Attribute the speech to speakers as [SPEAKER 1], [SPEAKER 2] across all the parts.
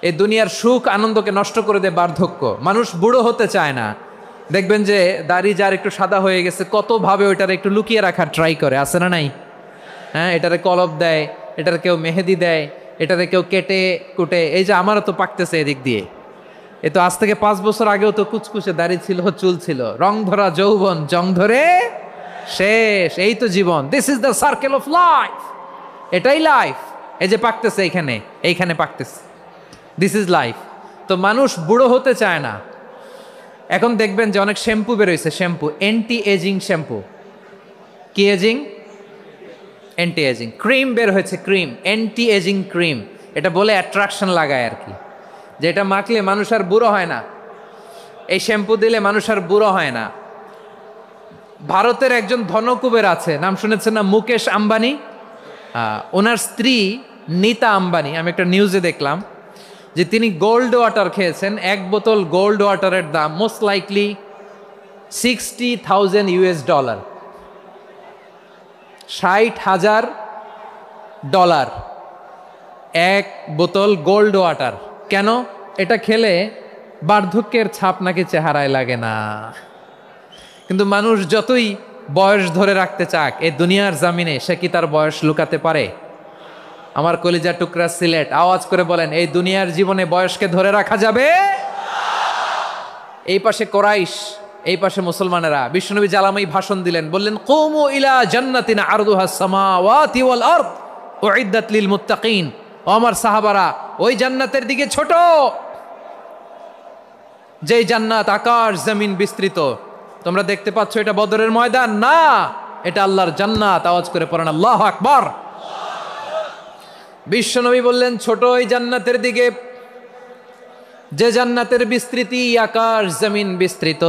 [SPEAKER 1] এই দুনিয়ার সুখ আনন্দকে নষ্ট করে দেয় বার্ধক্য। মানুষ বুড়ো হতে চায় না। দেখবেন যে দাড়ি যার একটু সাদা হয়ে গেছে কতভাবে ওইটার একটু লুকিয়ে রাখার ট্রাই করে, আছে না নাই? হ্যাঁ, এটারে কলপ দেয়, এটার কেউ মেহেদি দেয়, এটারে কেউ কেটে কুটে। এই যে আমারও তো পাকতেছে এদিক দিয়ে, এ তো আজ থেকে 5 বছর আগেও তো কুচকুচে দাড়ি ছিল, চুল ছিল, রং ধরা যৌবন জং ধরে শেষ। এই তো জীবন, this is the circle of life, এটাই লাইফ। এই যে পাকতেছে এইখানে পাকতেছে, দিস ইজ লাইফ। তো মানুষ বুড়ো হতে চায় না। এখন দেখবেন যে অনেক শ্যাম্পু বেরোইছে, শ্যাম্পু অ্যান্টি এজিং শ্যাম্পু। কি এজিং? Anti aging. ক্রিম বের হয়েছে, ক্রিম অ্যান্টি এজিং ক্রিম। এটা বলে অ্যাট্রাকশন লাগায় আর কি, যে এটা মাখলে মানুষ আর বুড়ো হয় না, এই শ্যাম্পু দিলে মানুষ আর বুড়ো হয় না। ভারতের একজন ধনকুবের আছে, নাম শুনেছেন না? মুকেশ আম্বানি। ওনার স্ত্রী নীতা আম্বানি, আমি একটা নিউজে দেখলাম যে তিনি গোল্ড ওয়াটার খেয়েছেন। 1 বোতল গোল্ড ওয়াটারের দাম মোস্ট লাইকলি $60,000 $60,000 1 বোতল গোল্ড ওয়াটার। কেন? এটা খেলে বার্ধক্যের ছাপ নাকি চেহারায় লাগে না। কিন্তু মানুষ যতই বয়স ধরে রাখতে চাক এই দুনিয়ার জামিনে, সে কি তার বয়স লুকাতে পারে? আমার কলিজা টুকরা সিলেট, আওয়াজ করে বলেন, এই দুনিয়ার জীবনে বয়সকে ধরে রাখা যাবে? এই পাশে কোরাইশ, এই পাশে মুসলমানেরা। বিশ্বনবী জালামাই ভাষণ দিলেন, বললেন, কুমু ইলা জান্নাতিন আরদুহাস সামাওয়াতি ওয়াল আরদ উইদ্দাত লিল মুত্তাকিন। ও আমার সাহাবারা, ওই জান্নাতের দিকে ছোট, যেই জান্নাত আকাশ জমিন বিস্তৃত। তোমরা দেখতে পাচ্ছ এটা বদরের ময়দান না, এটা আল্লাহর জান্নাত। আওয়াজ করে পড়েন আল্লাহু আকবার। বিশ্বনবী বললেন, ছোট ওই জান্নাতের দিকে, যে জান্নাতের বিস্তৃতি আকাশ জমিন বিস্তৃত।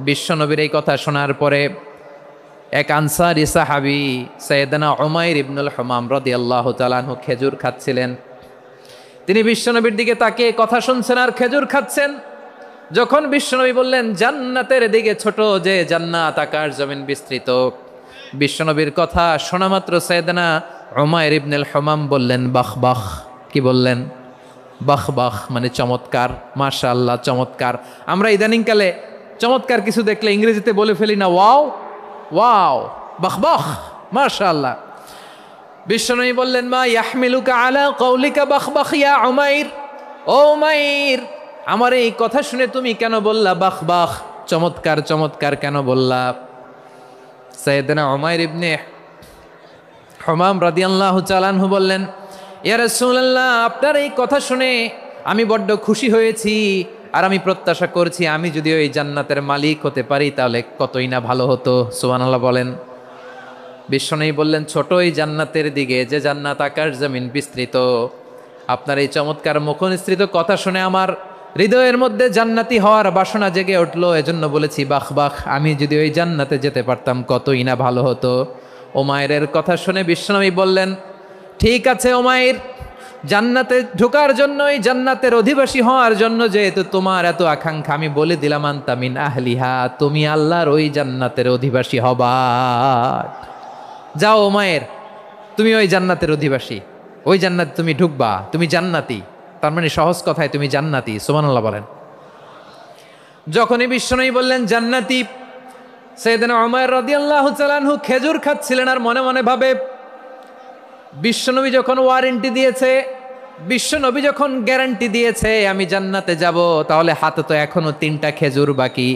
[SPEAKER 1] বিশ্বনবীর এই কথা শোনার পরে এক আনসারী সাহাবী সাইয়েদনা উমাইর ইবনুল হুমাম রাদিয়াল্লাহু তাআলা আনহু খেজুর খাচ্ছিলেন। তিনি বিশ্বনবীর দিকে তাকিয়ে কথা শুনছেন আর খেজুর খাচ্ছেন। যখন বিশ্বনবী বললেন জান্নাতের দিকে ছোট, যে জান্নাত আকাশ জমিন বিস্তৃত, বিশ্বনবীর কথা শোনা মাত্র সাইয়েদনা উমাইর ইবনুল হুমাম বললেন বাহ বাহ। কি বললেন? বাহ বাহ, মানে চমৎকার, মাশাআল্লাহ, চমৎকার। আমরা ইদানিংকালে চমৎকার কিছু দেখলে ইংরেজিতে বলে ফেলি না, ওয়াও ওয়াও, বাহ বাহ, মাশাআল্লাহ। বিশ্বনবী বললেন, মা ইয়াহমিলুকা আলা কওলিকা বাহ বাহ ইয়া উমাইর। ও উমাইর, আমার এই কথা শুনে তুমি কেন বললা বাহ বাহ, চমৎকার চমৎকার কেন বললা? সাইয়েদনা উমাইর ইবনে হুমাম রাদিয়াল্লাহু তাআলা আনহু বললেন, ইয়া রাসূলুল্লাহ, আপনার এই কথা শুনে আমি বড্ড খুশি হয়েছি, আর আমি প্রত্যাশা করছি আমি যদি ওই জান্নাতের মালিক হতে পারি তাহলে কতই না ভালো হতো। সুবহানাল্লাহ বলেন। বিশ্বনবী বললেন, ছোট ওই জান্নাতের দিকে, যে জান্নাত আকাশ জমিন বিস্তৃত। আপনার এই চমৎকার মুখনিসৃত কথা শুনে আমার হৃদয়ের মধ্যে জান্নাতি হওয়ার বাসনা জেগে উঠলো, এজন্য বলেছি বাহ বাহ, আমি যদি ওই জান্নাতে যেতে পারতাম কতই না ভালো হতো। উমাইরের কথা শুনে বিশ্বনবী বললেন, ঠিক আছে উমাইর, জান্নাতে ঢোকার জন্য, এই জান্নাতের অধিবাসী হওয়ার জন্য যেহেতু তোমার এত আকাঙ্ক্ষা, আমি বলে দিলাম আনতা মিন আহলিহা, তুমি আল্লাহর ওই জান্নাতের অধিবাসী হবা। যাও উমাইর, তুমি ওই জান্নাতের অধিবাসী, ওই জান্নাতে তুমি ঢুকবা, তুমি জান্নাতি। তার মানে সহজ কথায় তুমি জান্নাতি। সুবহানাল্লাহ বলেন। যখনই বিশ্বনবী বললেন জান্নাতি, সাইয়েদনা উমাইর রাদিয়াল্লাহু তাআলা আনহু খেজুর খাচ্ছিলেন আর মনে মনে ভাবে, বিশ্বনবী যখন ওয়ারেন্টি দিয়েছে, বিশ্বনবী যখন গ্যারান্টি দিয়েছে আমি জান্নাতে যাব, তাহলে হাতে তো এখনো 3টা খেজুর বাকি।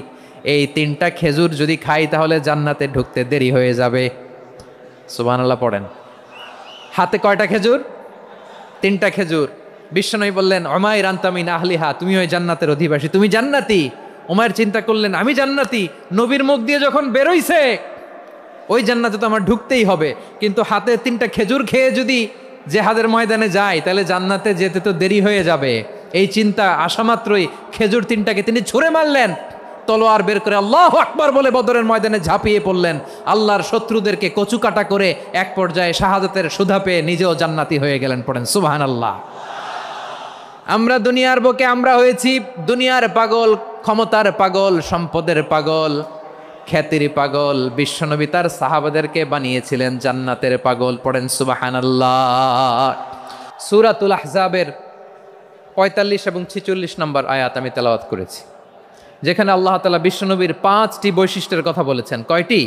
[SPEAKER 1] এই 3টা খেজুর যদি খাই তাহলে জান্নাতে ঢুকতে দেরি হয়ে যাবে। সুবহানাল্লাহ পড়েন। হাতে কয়টা খেজুর? 3টা খেজুর। বিশ্বনবী বললেন, উমাইর আনতা মিন আহলিহা, তুমি ওই জান্নাতের অধিবাসী, তুমি জান্নাতি। উমাইর চিন্তা করলেন, আমি জান্নাতি, নবীর মুখ দিয়ে যখন বেরোইছে ওই জান্নাতে তো আমার ঢুকতেই হবে, কিন্তু হাতে 3টা খেজুর খেয়ে যদি জেহাদের ময়দানে যাই তাহলে জান্নাতে যেতে তো দেরি হয়ে যাবে। এই চিন্তা আসা মাত্রই খেজুর 3টাকে তিনি ছুঁড়ে মারলেন, তলোয়ার বের করে আল্লাহু আকবার বলে বদরের ময়দানে ঝাঁপিয়ে পড়লেন। আল্লাহর শত্রুদেরকে কচু কাটা করে এক পর্যায়ে শাহাদাতের সুধা পেয়ে নিজেও জান্নাতি হয়ে গেলেন। পড়েন সুবহানাল্লাহ। আমরা দুনিয়ার বুকে আমরা হয়েছি দুনিয়ার পাগল, ক্ষমতার পাগল, সম্পদের পাগল, খ্যাতির পাগল। বিশ্বনবী তার সাহাবাদেরকে বানিয়েছিলেন জান্নাতের পাগল। পড়েন সুবহানাল্লাহ। সূরাতুল আহজাবের 45 এবং 46 নম্বর আয়াত আমি তেলাওয়াত করেছি, যেখানে আল্লাহ তাআলা বিশ্বনবীর 5টি বৈশিষ্ট্যের কথা বলেছেন। কয়টি?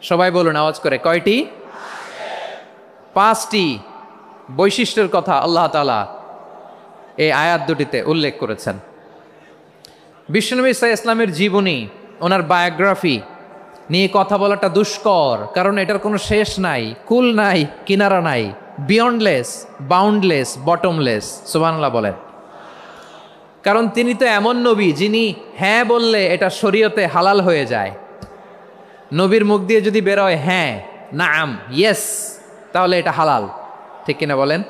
[SPEAKER 1] সবাই বলুন আওয়াজ করে, কয়টি? 5টি বৈশিষ্ট্যের কথা আল্লাহ তাআলা এই আয়াত দুটিতে উল্লেখ করেছেন। বিশ্বনবী সাল্লাল্লাহু আলাইহি ইসলামের জীবনী, ওনার বায়োগ্রাফি নিয়ে কথা বলাটা দুষ্কর, কারণ এটার কোনো শেষ নাই, কুল নাই, কিনারা নাই, বিয়ন্ডলেস, বাউন্ডলেস, বটমলেস। সুবহানাল্লাহ বলেন। কারণ তিনি তো এমন নবী যিনি হ্যাঁ বললে এটা শরীয়তে হালাল হয়ে যায়। নবীর মুখ দিয়ে যদি বেরোয় হ্যাঁ, নাম, ইয়েস, তাহলে এটা হালাল। ঠিক কিনা বলেন?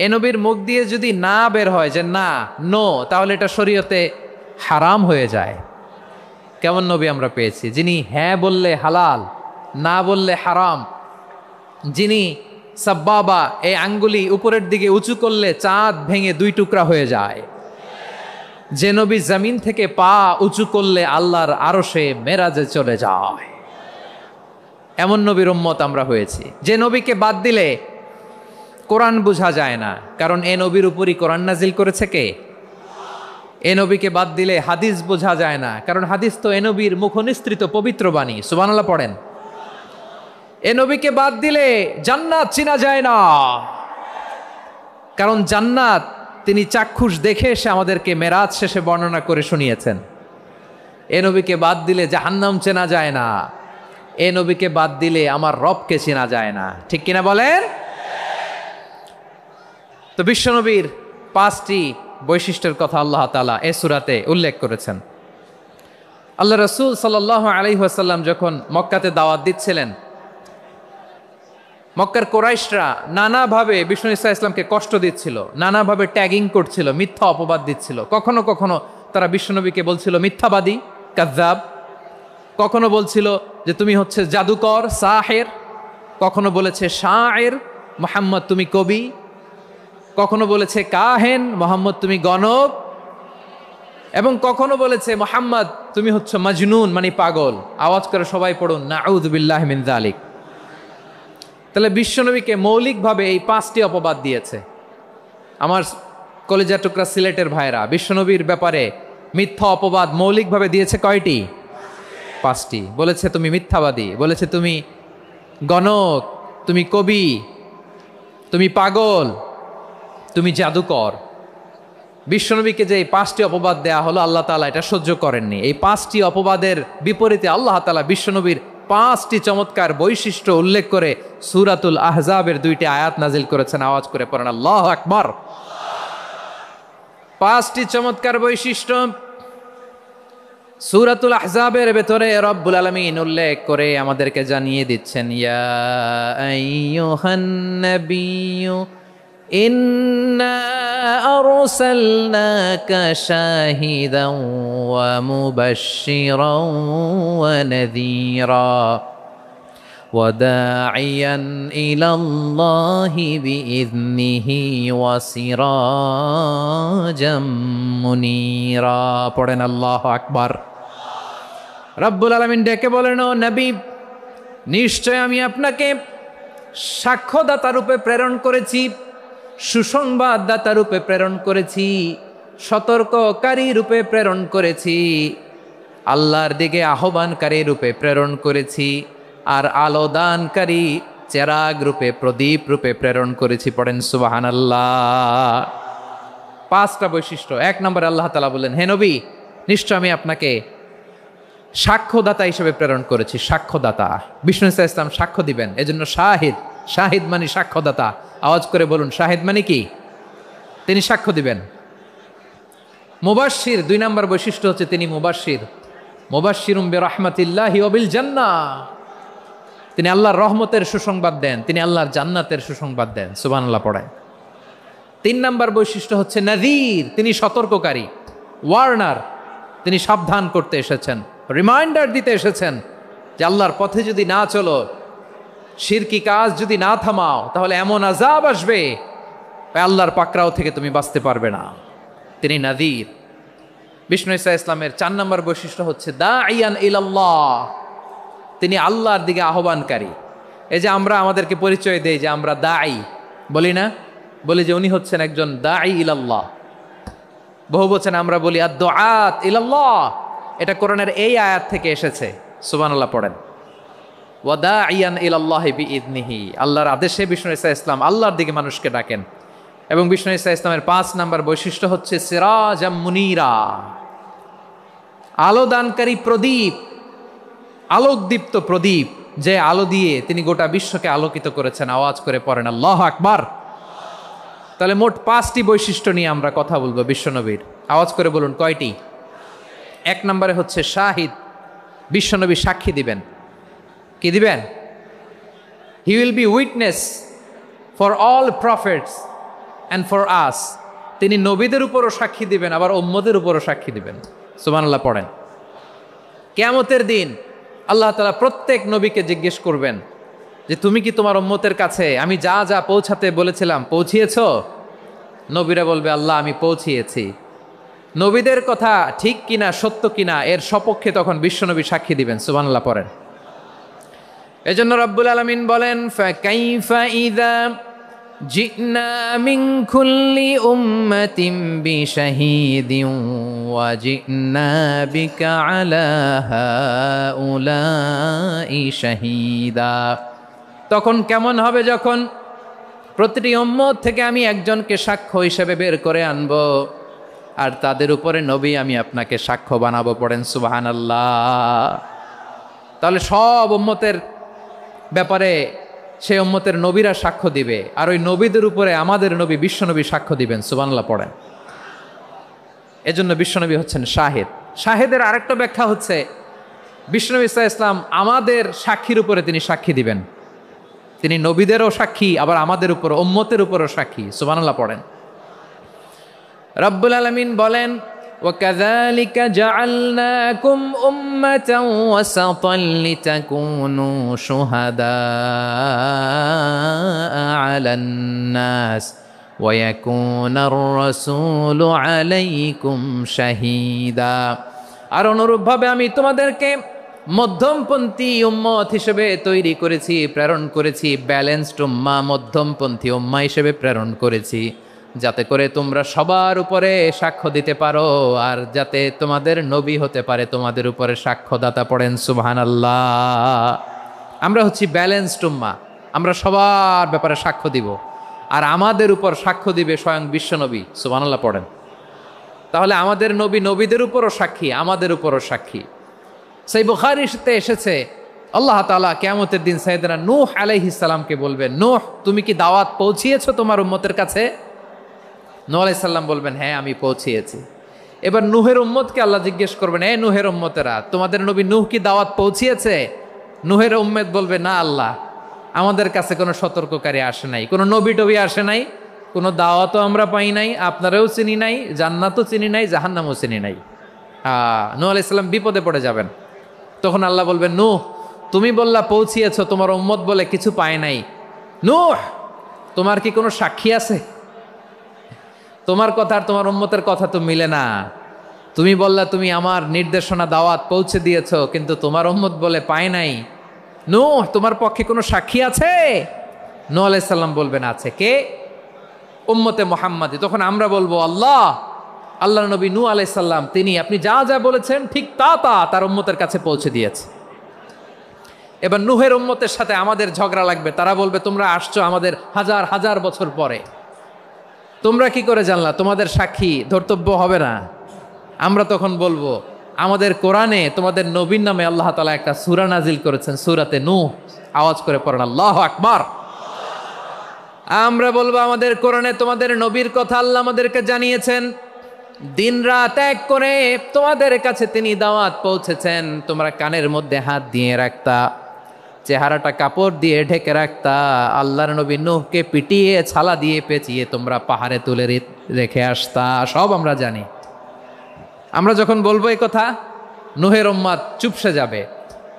[SPEAKER 1] এ নবীর মুখ দিয়ে যদি না বের হয় যে না, নো, তাহলে এটা শরীয়তে হারাম হয়ে যায়। কেমন নবী আমরা পেয়েছি, যিনি হ্যাঁ বললে হালাল, না বললে হারাম, যিনি সাব্বাবা, এই আঙ্গুলি উপরের দিকে উঁচু করলে চাঁদ ভেঙে 2 টুকরা হয়ে যায়, যে নবী জমিন থেকে পা উঁচু করলে আল্লাহর আরশে মেরাজে চলে যায়, এমন নবীর উম্মত আমরা হয়েছি। যে নবীকে বাদ দিলে কোরআন বোঝা যায় না, কারণ এ নবীর উপরই কোরআন নাজিল করেছে কে? এ নবীকে বাদ দিলে হাদিস বোঝা যায় না, কারণ হাদিস তো এ নবীর মুখনিসৃত পবিত্র বাণী। সুবহানাল্লাহ পড়েন। এ নবীকে বাদ দিলে জান্নাত চিনা যায় না, কারণ জান্নাত তিনি চাক্ষুষ দেখে এসে আমাদেরকে মেরাজ শেষে বর্ণনা করে শুনিয়েছেন। এ নবীকে বাদ দিলে জাহান্নাম চেনা যায় না, এ নবীকে বাদ দিলে আমার রবকে চেনা যায় না। ঠিক কিনা বলেন? তো বিশ্বনবীর 5টি বৈশিষ্ট্যের কথা আল্লাহ তাআলা এই সূরাতে উল্লেখ করেছেন। আল্লাহ রাসূল সাল্লাল্লাহু আলাইহি ওয়াসাল্লাম যখন মক্কাতে দাওয়াত দিচ্ছিলেন, মক্কার কুরাইশরা নানাভাবে বিষ্ণু ঈসা ইসলামকে কষ্ট দিচ্ছিল, নানাভাবে ট্যাগিং করছিল, মিথ্যা অপবাদ দিচ্ছিল। কখনো কখনো তারা বিশ্বনবীকে বলছিল মিথ্যাবাদী, কাযযাব। কখনো বলছিল যে তুমি হচ্ছে জাদুকর, সাহের। কখনো বলেছে শায়ের, মুহাম্মদ তুমি কবি। কখনো বলেছে কাহেন, মুহাম্মদ তুমি গণক। এবং কখনো বলেছে মুহাম্মদ তুমি হচ্ছে মাজনুন, মানে পাগল। আওয়াজ করে সবাই পড়ুন নাউযু বিল্লাহি মিন যালিক। তাহলে বিশ্বনবীকে মৌলিকভাবে এই 5টি অপবাদ দিয়েছে। আমার কলেজা টুকরা সিলেটের ভাইরা, বিশ্বনবীর ব্যাপারে মিথ্যা অপবাদ মৌলিকভাবে দিয়েছে কয়টি? 5টি। বলেছে তুমি মিথ্যাবাদী, বলেছে তুমি গণক, তুমি কবি, তুমি পাগল, তুমি জাদুকর। বিশ্বনবীকে যে এই 5টি অপবাদ দেয়া হলো, আল্লাহ তাআলা এটা সহ্য করেননি। এই 5টি অপবাদের বিপরীতে আল্লাহ তাআলা বিশ্বনবীর 5টি চমৎকার বৈশিষ্ট্য উল্লেখ করে সূরাতুল আহজাবের 2টি আয়াত নাজিল করেছেন। আওয়াজ করে পড়েন আল্লাহু আকবার। 5টি চমৎকার বৈশিষ্ট্য সূরাতুল আহজাবের ভেতরে রব্বুল আলামিন উল্লেখ করে আমাদেরকে জানিয়ে দিচ্ছেন, ইয়া আইয়ুহান নাবিয়্যু ইন্না আরসালনাকা শাহিদান ওয়া মুবাশশিরান ওয়া নাযীরা ওয়া দাঈয়ান ইলাল্লাহি বিইযনিহি ওয়া সিরাজাম মুনীরা। পড়েন আল্লাহু আকবার। রব্বুল আলামিন ডেকে বলেন, ও নবী, নিশ্চয় আমি আপনাকে সাক্ষ্যদাতা রূপে প্রেরণ করেছি, সুসংবাদদাতা রূপে প্রেরণ করেছি, সতর্ককারী রূপে প্রেরণ করেছি, আল্লাহর দিকে আহ্বানকারী রূপে প্রেরণ করেছি, আর আলো দানকারী চেরাগ রূপে, প্রদীপ রূপে প্রেরণ করেছি। পড়েন সুবহানাল্লাহ। 5টা বৈশিষ্ট্য। 1 নম্বরে আল্লাহ তাআলা বললেন, হে নবী, নিশ্চয় আমি আপনাকে সাক্ষ্যদাতা হিসেবে প্রেরণ করেছি। সাক্ষ্যদাতা, বিষ্ণু ঈসা ইসলাম সাক্ষ্য দিবেন, এজন্য শাহিদ। শাহিদ মানে সাক্ষ্যদাতা। আওয়াজ করে বলুন, শাহিদ মানে কি? তিনি সাক্ষ্য দিবেন। মুবাশশির, 2 নম্বর বৈশিষ্ট্য হচ্ছে তিনি মুবাশশির। মুবাশশিরুম বিরাহমাতিল্লাহি ওয়া বিল জান্নাহ। তিনি আল্লাহর রহমতের সুসংবাদ দেন, তিনি আল্লাহর জান্নাতের সুসংবাদ দেন। সুবহানাল্লাহ পড়েন। 3 নম্বর বৈশিষ্ট্য হচ্ছে নাযীর, তিনি সতর্ককারী, ওয়ার্নার। তিনি সাবধান করতে এসেছেন, রিমাইন্ডার দিতে এসেছেন যে আল্লাহর পথে যদি না চলো, শিরকি কাজ যদি না থামাও, তাহলে এমন আযাব আসবে আল্লাহর পাকড়াও থেকে তুমি বাঁচতে পারবে না। তিনি নাযীর। বিষ্ণু ঈসা ইসলামের 4 নম্বর বৈশিষ্ট্য হচ্ছে দাঈয়ান ইলাল্লাহ, তিনি আল্লাহর দিকে আহ্বানকারী। এই যে আমরা আমাদেরকে পরিচয় দেই যে আমরা দাঈ, বলি না বলি যে উনি হচ্ছেন একজন দাঈ ইলাল্লাহ। বহু বচনে আমরা বলি আদ-দুআত ইলাল্লাহ, এটা কোরআনের এই আয়াত থেকে এসেছে। সুবহানাল্লাহ পড়েন। ওয়া দাঈয়ান ইলাল্লাহি বিইذনিহি, আল্লাহর আদেশে বিষ্ণু ঈসা ইসলাম আল্লাহর দিকে মানুষকে ডাকেন। এবং বিষ্ণু ঈসা ইসলামের ৫ নাম্বার বৈশিষ্ট্য হচ্ছে সিরাজাম মুনীরা, আলো দানকারী প্রদীপ, আলোকদীপ্ত প্রদীপ, যে আলো দিয়ে তিনি গোটা বিশ্বকে আলোকিত করেছেন। আওয়াজ করে পড়েন আল্লাহু আকবার। তাহলে মোট ৫টি বৈশিষ্ট্য নিয়ে আমরা কথা বলবো বিশ্বনবীর। আওয়াজ করে বলুন কয়টি? ১ নম্বরে হচ্ছে শাহিদ, বিশ্বনবী সাক্ষী দিবেন। কি দিবেন? He will be witness for all prophets and for us. তিনি নবীদের উপরও সাক্ষী দিবেন, আবার উম্মতের উপরও সাক্ষী দিবেন। সুবহানাল্লাহ পড়েন। কিয়ামতের দিন আল্লাহ তাআলা প্রত্যেক নবীকে জিজ্ঞেস করবেন যে তুমি কি তোমার উম্মতের কাছে আমি যা যা পৌঁছাতে বলেছিলাম পৌঁছিয়েছো? নবীরা বলবে আল্লাহ আমি পৌঁছিয়েছি। নবীদের কথা ঠিক কিনা, সত্য কিনা, এর সপক্ষে তখন বিশ্বনবী সাক্ষী দিবেন। সুবহানাল্লাহ পড়েন। এজন্য রব্বুল আলামিন বলেন ফাকাইফা ইযা জিনা মিন কুল্লি উম্মাতিন বিশাহীদিন ওয়া জিনা বিকা আলা হাউলাই শাহীদা। তখন কেমন হবে যখন প্রতিটি উম্মত থেকে আমি একজনকে সাক্ষ্য হিসেবে বের করে আনবো, আর তাদের উপরে নবী আমি আপনাকে সাক্ষ্য বানাবো। পড়েন সুবহানাল্লাহ। তাহলে সব উম্মতের ব্যাপারে সেই উম্মতের নবীরা সাক্ষ্য দিবে, আর ওই নবীদের উপরে আমাদের নবী বিশ্বনবী সাক্ষ্য দিবেন। সুবহানাল্লাহ পড়েন। এজন্য বিশ্বনবী হচ্ছেন শাহেদ। শাহেদের আরেকটা ব্যাখ্যা হচ্ছে বিশ্বনবী সাল্লাল্লাহু আলাইহি ওয়াসাল্লাম আমাদের সাক্ষীর উপরে তিনি সাক্ষী দিবেন। তিনি নবীদেরও সাক্ষী, আবার আমাদের উপর উম্মতের উপরও সাক্ষী। সুবহানাল্লাহ পড়েন। রব্বুল আলামিন বলেন وَكَذَلِكَ جَعَلْنَاكُمْ أُمَّةً وَسَطًا لِتَكُونُوا شُهَدَاءَ عَلَى النَّاسِ وَيَكُونَ الرَّسُولُ عَلَيْكُمْ شَهِيدًا। আর অনুরূপভাবে আমি তোমাদেরকে মধ্যমপন্থী উম্মত হিসেবে তৈরি করেছি, প্রেরণ করেছি। ব্যালেন্সড উম্মাহ, মধ্যমপন্থী উম্মাহ হিসেবে প্রেরণ করেছি, যাতে করে তোমরা সবার উপরে সাক্ষ্য দিতে পারো, আর যাতে তোমাদের নবী হতে পারে তোমাদের উপরে সাক্ষ্যদাতা। পড়েন সুবহানাল্লাহ। আমরা হচ্ছি ব্যালেন্সড উম্মাহ, আমরা সবার ব্যাপারে সাক্ষ্য দিব, আর আমাদের উপর সাক্ষ্য দিবে স্বয়ং বিশ্বনবী। সুবহানাল্লাহ পড়েন। তাহলে আমাদের নবী নবীদের উপরও সাক্ষী, আমাদের উপরও সাক্ষী। সেই বুখারীতে এসেছে আল্লাহ তাআলা কিয়ামতের দিন সাইয়েদনা নূহ আলাইহিস সালামকে বলবেন, নূহ তুমি কি দাওয়াত পৌঁছিয়েছো তোমার উম্মতের কাছে? নূহ আলাইহিস সালাম বলবেন হ্যাঁ আমি পৌঁছিয়েছি। এবার নূহের উম্মতকে আল্লাহ জিজ্ঞেস করবেন, এ নূহের উম্মতেরা তোমাদের নবী নূহ কি দাওয়াত পৌঁছিয়েছে? নূহের উম্মত বলবে না আল্লাহ, আমাদের কাছে কোনো সতর্ককারী আসে নাই, কোনো নবী টবি আসে নাই, কোনো দাওয়াতও আমরা পাই নাই, আপনারাও চিনি নাই, জান্নাতও চিনি নাই, জাহান্নামও চিনি নাই। নূহ আলাইহিস সালাম বিপদে পড়ে যাবেন। তখন আল্লাহ বলবেন নূহ তুমি বললা পৌঁছিয়েছো, তোমার উম্মত বলে কিছু পায় নাই। নূহ তোমার কি কোনো সাক্ষী আছে? তোমার কথা আর তোমার উম্মতের কথা তো মিলে না। তুমি বললা তুমি আমার নির্দেশনা দাওয়াত পৌঁছে দিয়েছো, কিন্তু তোমার উম্মত বলে পায় নাই। নূহ তোমার পক্ষে কোনো সাক্ষী আছে? নূহ আলাইহিস সালাম বলবেন আছে। কে? উম্মতে মুহাম্মাদি। তখন আমরা বলবো আল্লাহ, আল্লাহর নবী নূহ আলাইহিস সালাম তিনি আপনি যা যা বলেছেন ঠিক তা তা তার উম্মতের কাছে পৌঁছে দিয়েছে। এবার নূহের উম্মতের সাথে আমাদের ঝগড়া লাগবে। তারা বলবে তোমরা আসছো আমাদের হাজার হাজার বছর পরে, তোমরা কি করে জানলা? তোমাদের সাক্ষী ধর্তব্য হবে না? আমরা তখন বলবো আমাদের কোরআনে তোমাদের নবীর নামে আল্লাহ তাআলা একটা সূরা নাজিল করেছেন, সূরাতে নূহ। আওয়াজ করে পড়েন আল্লাহু আকবার। আমরা বলবো আমাদের কোরআনে তোমাদের নবীর কথা আল্লাহ আমাদেরকে জানিয়েছেন, দিন রাত এক করে তোমাদের কাছে তিনি দাওয়াত পৌঁছেছেন। তোমরা কানের মধ্যে হাত দিয়ে রাখতা, চেহারাটা কাপড় দিয়ে ঢেকে রাখতা, আল্লাহর নবী নূহকে পিটিয়ে ছালা দিয়ে পেঁচিয়ে তোমরা পাহাড়ে তুলে রেখে আসতা। সব আমরা জানি। আমরা যখন বলবো এই কথা, নূহের উম্মত চুপসে যাবে।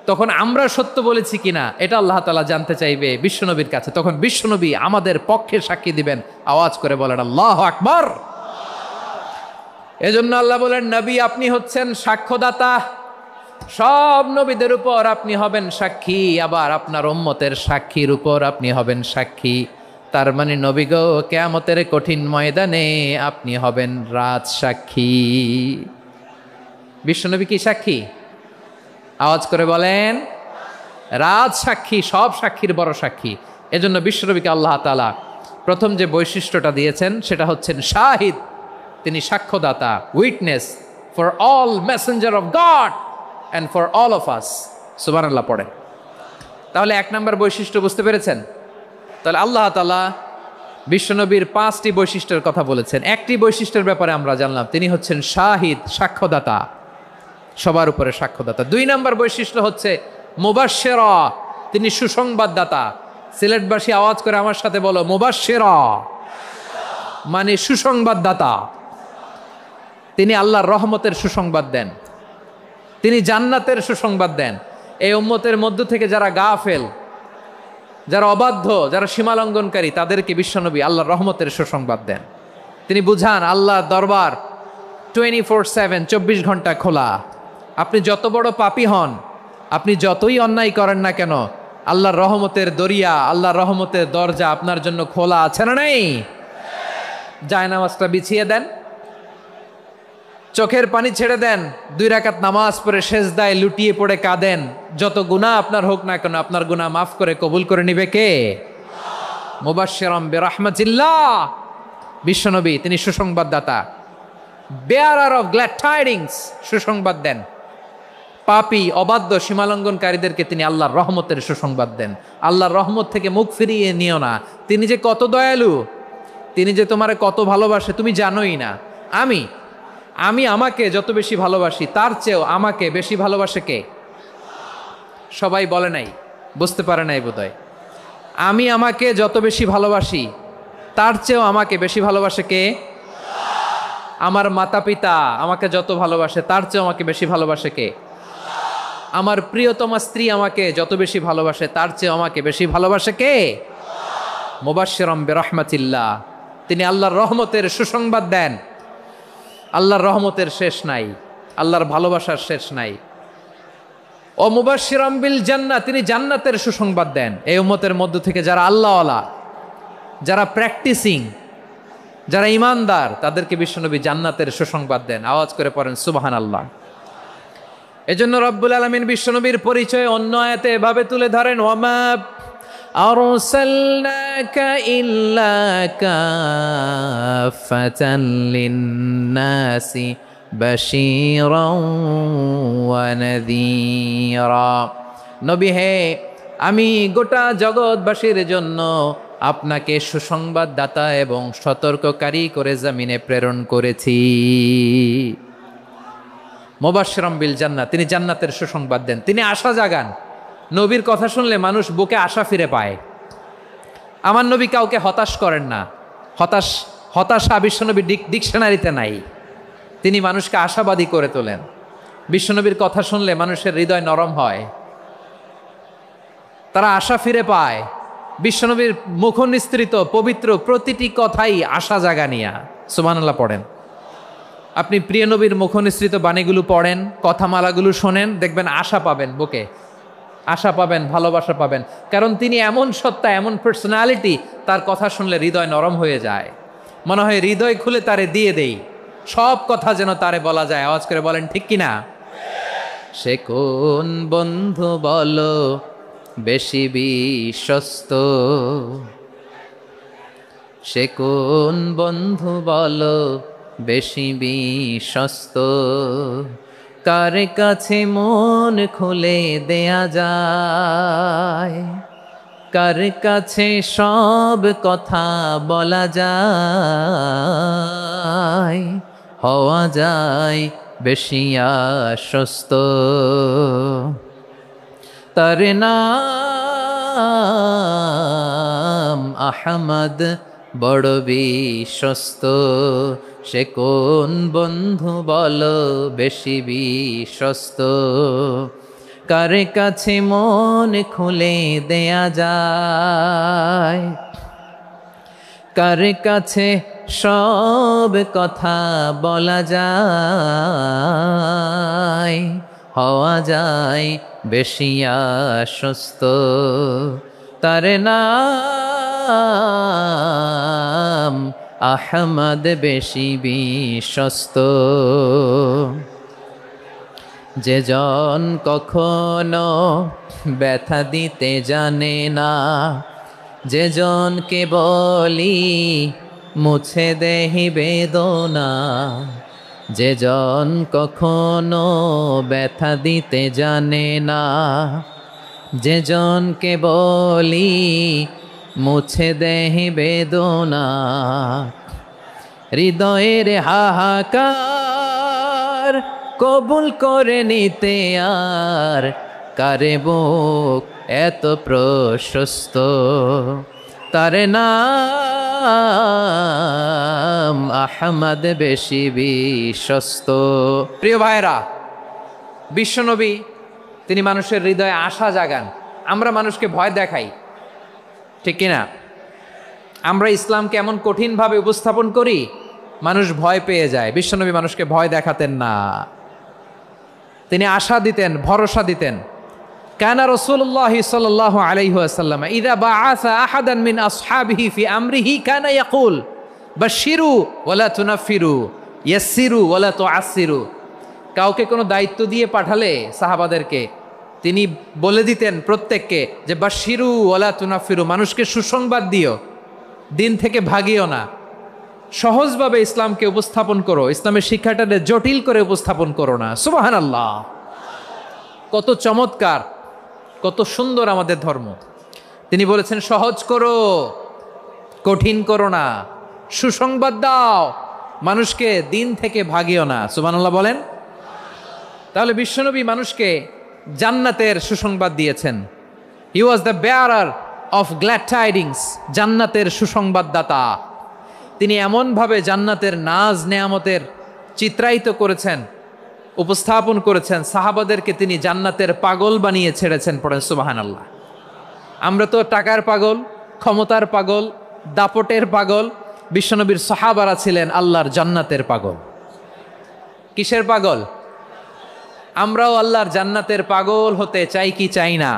[SPEAKER 1] তখন আমরা সত্য বলেছি কিনা এটা আল্লাহ তাআলা জানতে চাইবে বিশ্বনবীর কাছে। তখন বিশ্বনবী আমাদের পক্ষে সাক্ষী দিবেন। আওয়াজ করে বলেন আল্লাহু আকবার। এজন্য আল্লাহ বলেন নবী আপনি হচ্ছেন সাক্ষ্যদাতা, সব নবীদের উপর আপনি হবেন সাক্ষী, আবার আপনার উম্মতের সাক্ষীর উপর আপনি হবেন সাক্ষী। তার মানে নবী গো, কিয়ামতের কঠিন ময়দানে আপনি হবেন রাজ সাক্ষী। বিশ্বনবী কি সাক্ষী? আওয়াজ করে বলেন, রাজ সাক্ষী, সব সাক্ষীর বড় সাক্ষী। এজন্য বিশ্বনবীকে আল্লাহ তাআলা প্রথম যে বৈশিষ্ট্যটা দিয়েছেন সেটা হচ্ছেন শাহিদ। তিনি সাক্ষ্যদাতা, witness for all messenger of God and for all of us. সুবহানাল্লাহ পড়েন। তাহলে এক নম্বর বৈশিষ্ট্য বুঝতে পেরেছেন? তাহলে আল্লাহ তাআলা বিশ্বনবীর 5টি বৈশিষ্ট্যের কথা বলেছেন। একটি বৈশিষ্ট্যের ব্যাপারে আমরা জানলাম, তিনি হচ্ছেন শাহিদ, সাক্ষ্যদাতা, সবার উপরে সাক্ষ্যদাতা। 2 নম্বর বৈশিষ্ট্য হচ্ছে মুবাশশিরা, তিনি সুসংবাদদাতা। সিলেটবাসী আওয়াজ করে আমার সাথে বলো, মুবাশশিরা মানে সুসংবাদদাতা। তিনি আল্লাহর রহমতের সুসংবাদ দেন, তিনি জান্নাতের সুসংবাদ দেন। এই উম্মতের মধ্য থেকে যারা গাফেল, যারা অবাধ্য, যারা সীমালঙ্ঘনকারী, তাদেরকে বিশ্বনবী আল্লাহর রহমতের সুসংবাদ দেন। তিনি বুঝান আল্লাহর দরবার 24/7, 24 ঘন্টা খোলা। আপনি যত বড় পাপী হন, আপনি যতই অন্যায় করেন না কেন, আল্লাহর রহমতের দরিয়া, আল্লাহর রহমতের দরজা আপনার জন্য খোলা আছে না নেই? জায়নামাজটা বিছিয়ে দেন, চোখের পানি ছেড়ে দেন, 2 রাকাত নামাজ পড়ে সেজদায় লুটিয়ে পড়ে কাঁদেন। যত গুনাহ আপনার হোক না কেন, আপনার গুনাহ মাফ করে কবুল করে নিবে কে? মুবাশশিরাম বিরহমাতিল্লাহ। বিশ্বনবী তিনি সুসংবাদদাতা, বেয়ারার অফ গ্ল্যাড টাইডিংস, সুসংবাদ দেন। পাপী, অবাধ্য, সীমালঙ্ঘনকারীদেরকে তিনি আল্লাহর রহমতের সুসংবাদ দেন। আল্লাহর রহমত থেকে মুখ ফিরিয়ে নিও না। তিনি যে কত দয়ালু, তিনি যে তোমারে কত ভালোবাসে তুমি জানোই না। আমি আমাকে যত বেশি ভালোবাসি, তার চেয়েও আমাকে বেশি ভালোবাসে কে? সবাই বলে নাই, বুঝতে পারে নাই বোধহয়। আমি আমাকে যত বেশি ভালোবাসি, তার চেয়েও আমাকে বেশি ভালোবাসে কে? আমার মাতা পিতা আমাকে যত ভালোবাসে, তার চেয়েও আমাকে বেশি ভালোবাসে কে? আমার প্রিয়তমা স্ত্রী আমাকে যত বেশি ভালোবাসে, তার চেয়েও আমাকে বেশি ভালোবাসে কে? মুবাশশিরাম বিরহমাতিল্লাহ, তিনি আল্লাহর রহমতের সুসংবাদ দেন। আল্লাহর রহমতের শেষ নাই, আল্লাহর ভালোবাসার শেষ নাই। ও মুবাশশিরাম বিল জান্নাহ, তিনি জান্নাতের সুসংবাদ দেন। এই উম্মতের মধ্য থেকে যারা আল্লাহওয়ালা, যারা প্র্যাকটিসিং, যারা ইমানদার, তাদেরকে বিশ্বনবী জান্নাতের সুসংবাদ দেন। আওয়াজ করে পড়েন সুবহানাল্লাহ। এজন্য রব্বুল আলামিন বিশ্বনবীর পরিচয় অন্য আয়াতে এভাবে তুলে ধরেন, ওয়ামা আরসালনাকা ইল্লা কাফাতান লিন্নাসি বাশীরাও ওয়া নাযীরা। নবী হে, আমি গোটা জগৎবাসীর জন্য আপনাকে সুসংবাদদাতা এবং সতর্ককারী করে জমিনে প্রেরণ করেছি। মুবাশশিরাম বিল জান্নাহ, তিনি জান্নাতের সুসংবাদ দেন, তিনি আশা জাগান। নবীর কথা শুনলে মানুষ বুকে আশা ফিরে পায়। আমার নবী কাউকে হতাশ করেন না। হতাশা বিশ্বনবী ডিকশনারিতে নাই। তিনি মানুষকে আশাবাদী করে তোলেন। বিশ্বনবীর কথা শুনলে মানুষের হৃদয় নরম হয়, তারা আশা ফিরে পায়। বিশ্বনবীর মুখ নিঃসৃত পবিত্র প্রতিটি কথাই আশা জাগানিয়া। সুবহানাল্লাহ পড়েন। আপনি প্রিয় নবীর মুখ নিঃসৃত বাণীগুলো পড়েন, কথামালাগুলো শোনেন, দেখবেন আশা পাবেন, বুকে আশা পাবেন, ভালোবাসা পাবেন। কারণ তিনি এমন সত্তা, এমন পার্সোনালিটি, তার কথা শুনলে হৃদয় নরম হয়ে যায়। মনে হয় হৃদয় খুলে তারে দিয়ে দেই, সব কথা যেন তারে বলা যায়। আওয়াজ করে বলেন ঠিক কিনা? সে কোন বন্ধু বলো বেশি বিশ্বস্ত, সে কোন বন্ধু বলো বেশি বিশ্বস্ত, কার কাছে মন খুলে দেয়া যায়, কার কাছে সব কথা বলা যায়, হওয়া যায় বেশি আশ্বস্ত। তার নাম আহমদ, বড় বিশ্বস্ত। সে কোন বন্ধু বলো বেশি বিশ্বস্ত, কার কাছে মন খুলে দেয়া যায়, কার কাছে সব কথা বলা যায়, হওয়া যায় বেশি আশ্বস্ত। তার নাম আহমদ বেশি বিশ্বস্ত। যে জন কখনো ব্যথা দিতে জানে না, যে জনকে বলি মুছে দেহি বেদনা, যে জন কখনো ব্যথা দিতে জানে না, যে জনকে বলি মুছে দেহি বেদনা, হৃদয়ের হাহাকার কবুল করে নিতে আর কারে বুক এত প্রশস্ত। তার নাম আহমদ বেশি বিশ্বস্ত। প্রিয় ভাইরা, বিশ্বনবী তিনি মানুষের হৃদয়ে আশা জাগান। আমরা মানুষকে ভয় দেখাই, ঠিক কিনা? আমরা ইসলামকে এমন কঠিনভাবে উপস্থাপন করি, মানুষ ভয় পেয়ে যায়। বিশ্বনবী মানুষকে ভয় দেখাতেন না, তিনি আশা দিতেন, ভরসা দিতেন। কানা রাসূলুল্লাহ সাল্লাল্লাহু আলাইহি ওয়াসাল্লাম ইযা বাআসা আহাদান মিন আসহাবিহি ফি আমরিহি কানা ইয়াকুল বাশশিরু ওয়ালা তুনাফিরু ইয়াসসিরু ওয়ালা তুআসসিরু। কাউকে কোনো দায়িত্ব দিয়ে পাঠালে সাহাবাদেরকে তিনি বলে দিতেন প্রত্যেককে যে বাশশিরু ওয়ালা তুনাফিরু, মানুষকে সুসংবাদ দিও, দিন থেকে ভাগিও না, সহজভাবে ইসলামকে উপস্থাপন করো, ইসলামের শিক্ষাটাকে জটিল করে উপস্থাপন করো না। সুবহানাল্লাহ, কত চমৎকার, কত সুন্দর আমাদের ধর্ম। তিনি বলেছেন সহজ করো, কঠিন করো না, সুসংবাদ দাও, মানুষকে দিন থেকে ভাগিও না। সুবহানাল্লাহ বলেন। তাহলে বিশ্বনবী মানুষকে জান্নাতের সুসংবাদ দিয়েছেন। He was the bearer of glad tidings, জান্নাতের সুসংবাদদাতা। তিনি এমনভাবে জান্নাতের নাজ নেয়ামতের চিত্রায়িত করেছেন, উপস্থাপন করেছেন, সাহাবাদেরকে তিনি জান্নাতের পাগল বানিয়ে ছেড়েছেন। পড়েন সুবহানাল্লাহ। আমরা তো টাকার পাগল, ক্ষমতার পাগল, দাপটের পাগল। বিশ্বনবীর সাহাবারা ছিলেন আল্লাহর জান্নাতের পাগল। কিসের পাগল? আমরাও আল্লাহর জান্নাতের পাগল হতে চাই কি চাই না?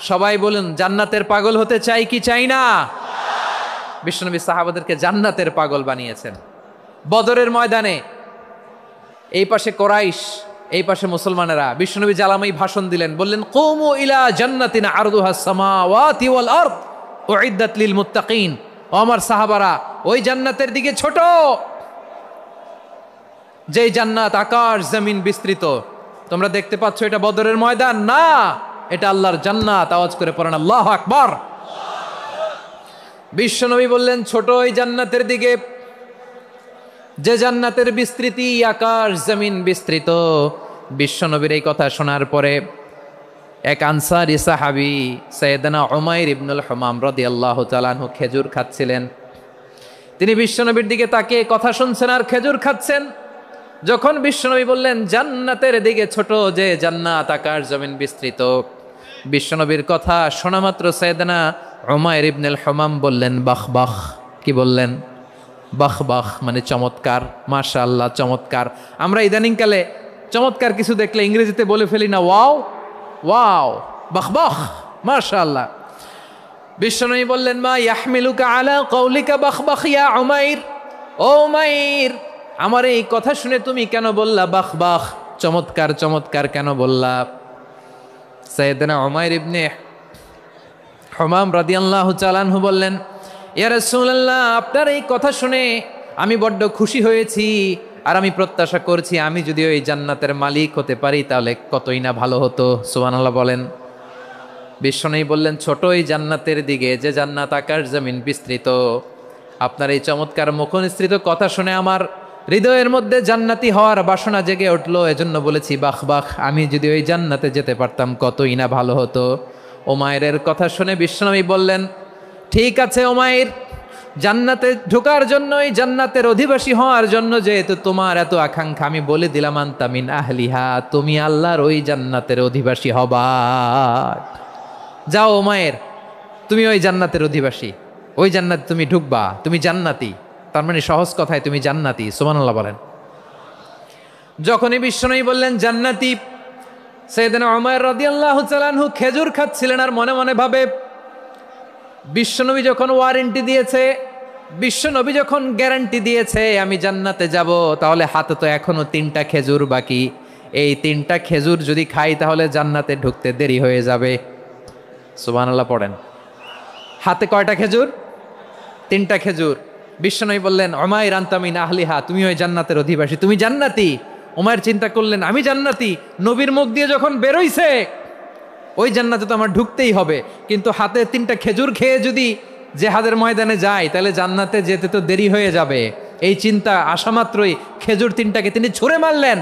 [SPEAKER 1] সবাই বলুন, জান্নাতের পাগল হতে চাই কি চাই না? বিশ্বনবী সাহাবাদেরকে জান্নাতের পাগল বানিয়েছেন। বদরের ময়দানে এই পাশে কোরাইশ, এই পাশে মুসলমানেরা। বিশ্বনবী জালামাই ভাষণ দিলেন, বললেন কুমু ইলা জান্নাতিন আরদুহাস সামাওয়াতি ওয়াল আরদ উইদ্দাত লিল মুত্তাকিন। ও আমার সাহাবারা, ওই জান্নাতের দিকে ছোট, যেই জান্নাত আকাশ জমিন বিস্তৃত। তোমরা দেখতে পাচ্ছ এটা বদরের ময়দান না, এটা আল্লাহর জান্নাত। আওয়াজ করে পড়েন আল্লাহু আকবার। বিশ্বনবী বললেন ছোট ওই জান্নাতের দিকে, যে জান্নাতের বিস্তৃতি আকাশ জমিন বিস্তৃত। বিশ্বনবীর এই কথা শোনার পরে এক আনসারী সাহাবী সাইয়েদনা উমাইর ইবনুল হুমাম রাদিয়াল্লাহু তাআলা আনহু খেজুর খাচ্ছিলেন। তিনি বিশ্বনবীর দিকে তাকিয়ে কথা শুনছেন আর খেজুর খাচ্ছেন। যখন বিশ্বনবী বললেন জান্নাতের দিকে ছোট, যে জান্নাত আকাশ জমিন বিস্তৃত, বিশ্বনবীর কথা শোনা মাত্র সাইয়েদনা উমাইর ইবনুল হুমাম বললেন বাহ বাহ। কি বললেন? বাহ বাহ, মানে চমৎকার, মাশাআল্লাহ, চমৎকার। আমরা ইদানিংকালে চমৎকার কিছু দেখলে ইংরেজিতে বলে ফেলি না ওয়াও ওয়াও, বাহ বাহ, মাশাআল্লাহ। বিশ্বনবী বললেন মা ইয়াহমিলুকা আলা কওলিকা বাহ বাহ ইয়া উমাইর। ও উমাইর, আমার এই কথা শুনে তুমি কেন বললা বাহ বাহ, চমৎকার চমৎকার কেন বললা? সাইয়েদনা উমাইর ইবনে হুমাম রাদিয়াল্লাহু তাআলা আনহু বললেন ইয়া রাসূলুল্লাহ, আপনার এই কথা শুনে আমি বড্ড খুশি হয়েছি, আর আমি প্রত্যাশা করছি আমি যদি ওই জান্নাতের মালিক হতে পারি তাহলে কতই না ভালো হতো। সুবহানাল্লাহ বলেন। বিশ্বনবী বললেন ছোট ওই জান্নাতের দিকে, যে জান্নাত আকাশ জমিন বিস্তৃত। আপনার এই চমৎকার মুখনিসৃত কথা শুনে আমার হৃদয়ের মধ্যে জান্নাতি হওয়ার বাসনা জেগে উঠলো, এজন্য বলেছি বাহ বাহ, আমি যদি ওই জান্নাতে যেতে পারতাম কতই না ভালো হতো। উমাইরের কথা শুনে বিশ্বনবী বললেন ঠিক আছে উমাইর, জান্নাতে ঢোকার জন্য, এই জান্নাতের অধিবাসী হওয়ার জন্য যেহেতু তোমার এত আকাঙ্ক্ষা, আমি বলে দিলাম আনতা মিন আহলিহা, তুমি আল্লাহর ওই জান্নাতের অধিবাসী হবা। যাও উমাইর, তুমি ওই জান্নাতের অধিবাসী, ওই জান্নাতে তুমি ঢুকবা, তুমি জান্নাতি। তার মানে সহজ কথায় তুমি জান্নাতি। সুবহানাল্লাহ বলেন। যখনই বিশ্বনবী বললেন জান্নাতি, সাইয়েদনা উমাইর রাদিয়াল্লাহু তাআলা আনহু খেজুর খাচ্ছিলেন আর মনে মনে ভাবে বিশ্বনবী যখন ওয়ারেন্টি দিয়েছে, বিশ্বনবী যখন গ্যারান্টি দিয়েছে আমি জান্নাতে যাব, তাহলে হাতে তো এখনো 3টা খেজুর বাকি। এই 3টা খেজুর যদি খাই তাহলে জান্নাতে ঢুকতে দেরি হয়ে যাবে। সুবহানাল্লাহ পড়েন। হাতে কয়টা খেজুর? 3টা খেজুর। বিশ্বনবী বললেন, উমাইর আনতা মিন আহলিহা, তুমি ওই জান্নাতের অধিবাসী, তুমি জান্নাতি। উমাইর চিন্তা করলেন, আমি জান্নাতি? নবীর মুখ দিয়ে যখন বেরোইছে ওই জান্নাতে তো আমার ঢুকতেই হবে, কিন্তু হাতে 3টা খেজুর খেয়ে যদি জেহাদের ময়দানে যায় তাহলে জান্নাতে যেতে তো দেরি হয়ে যাবে। এই চিন্তা আসা মাত্রই খেজুর 3টাকে তিনি ছুঁড়ে মারলেন,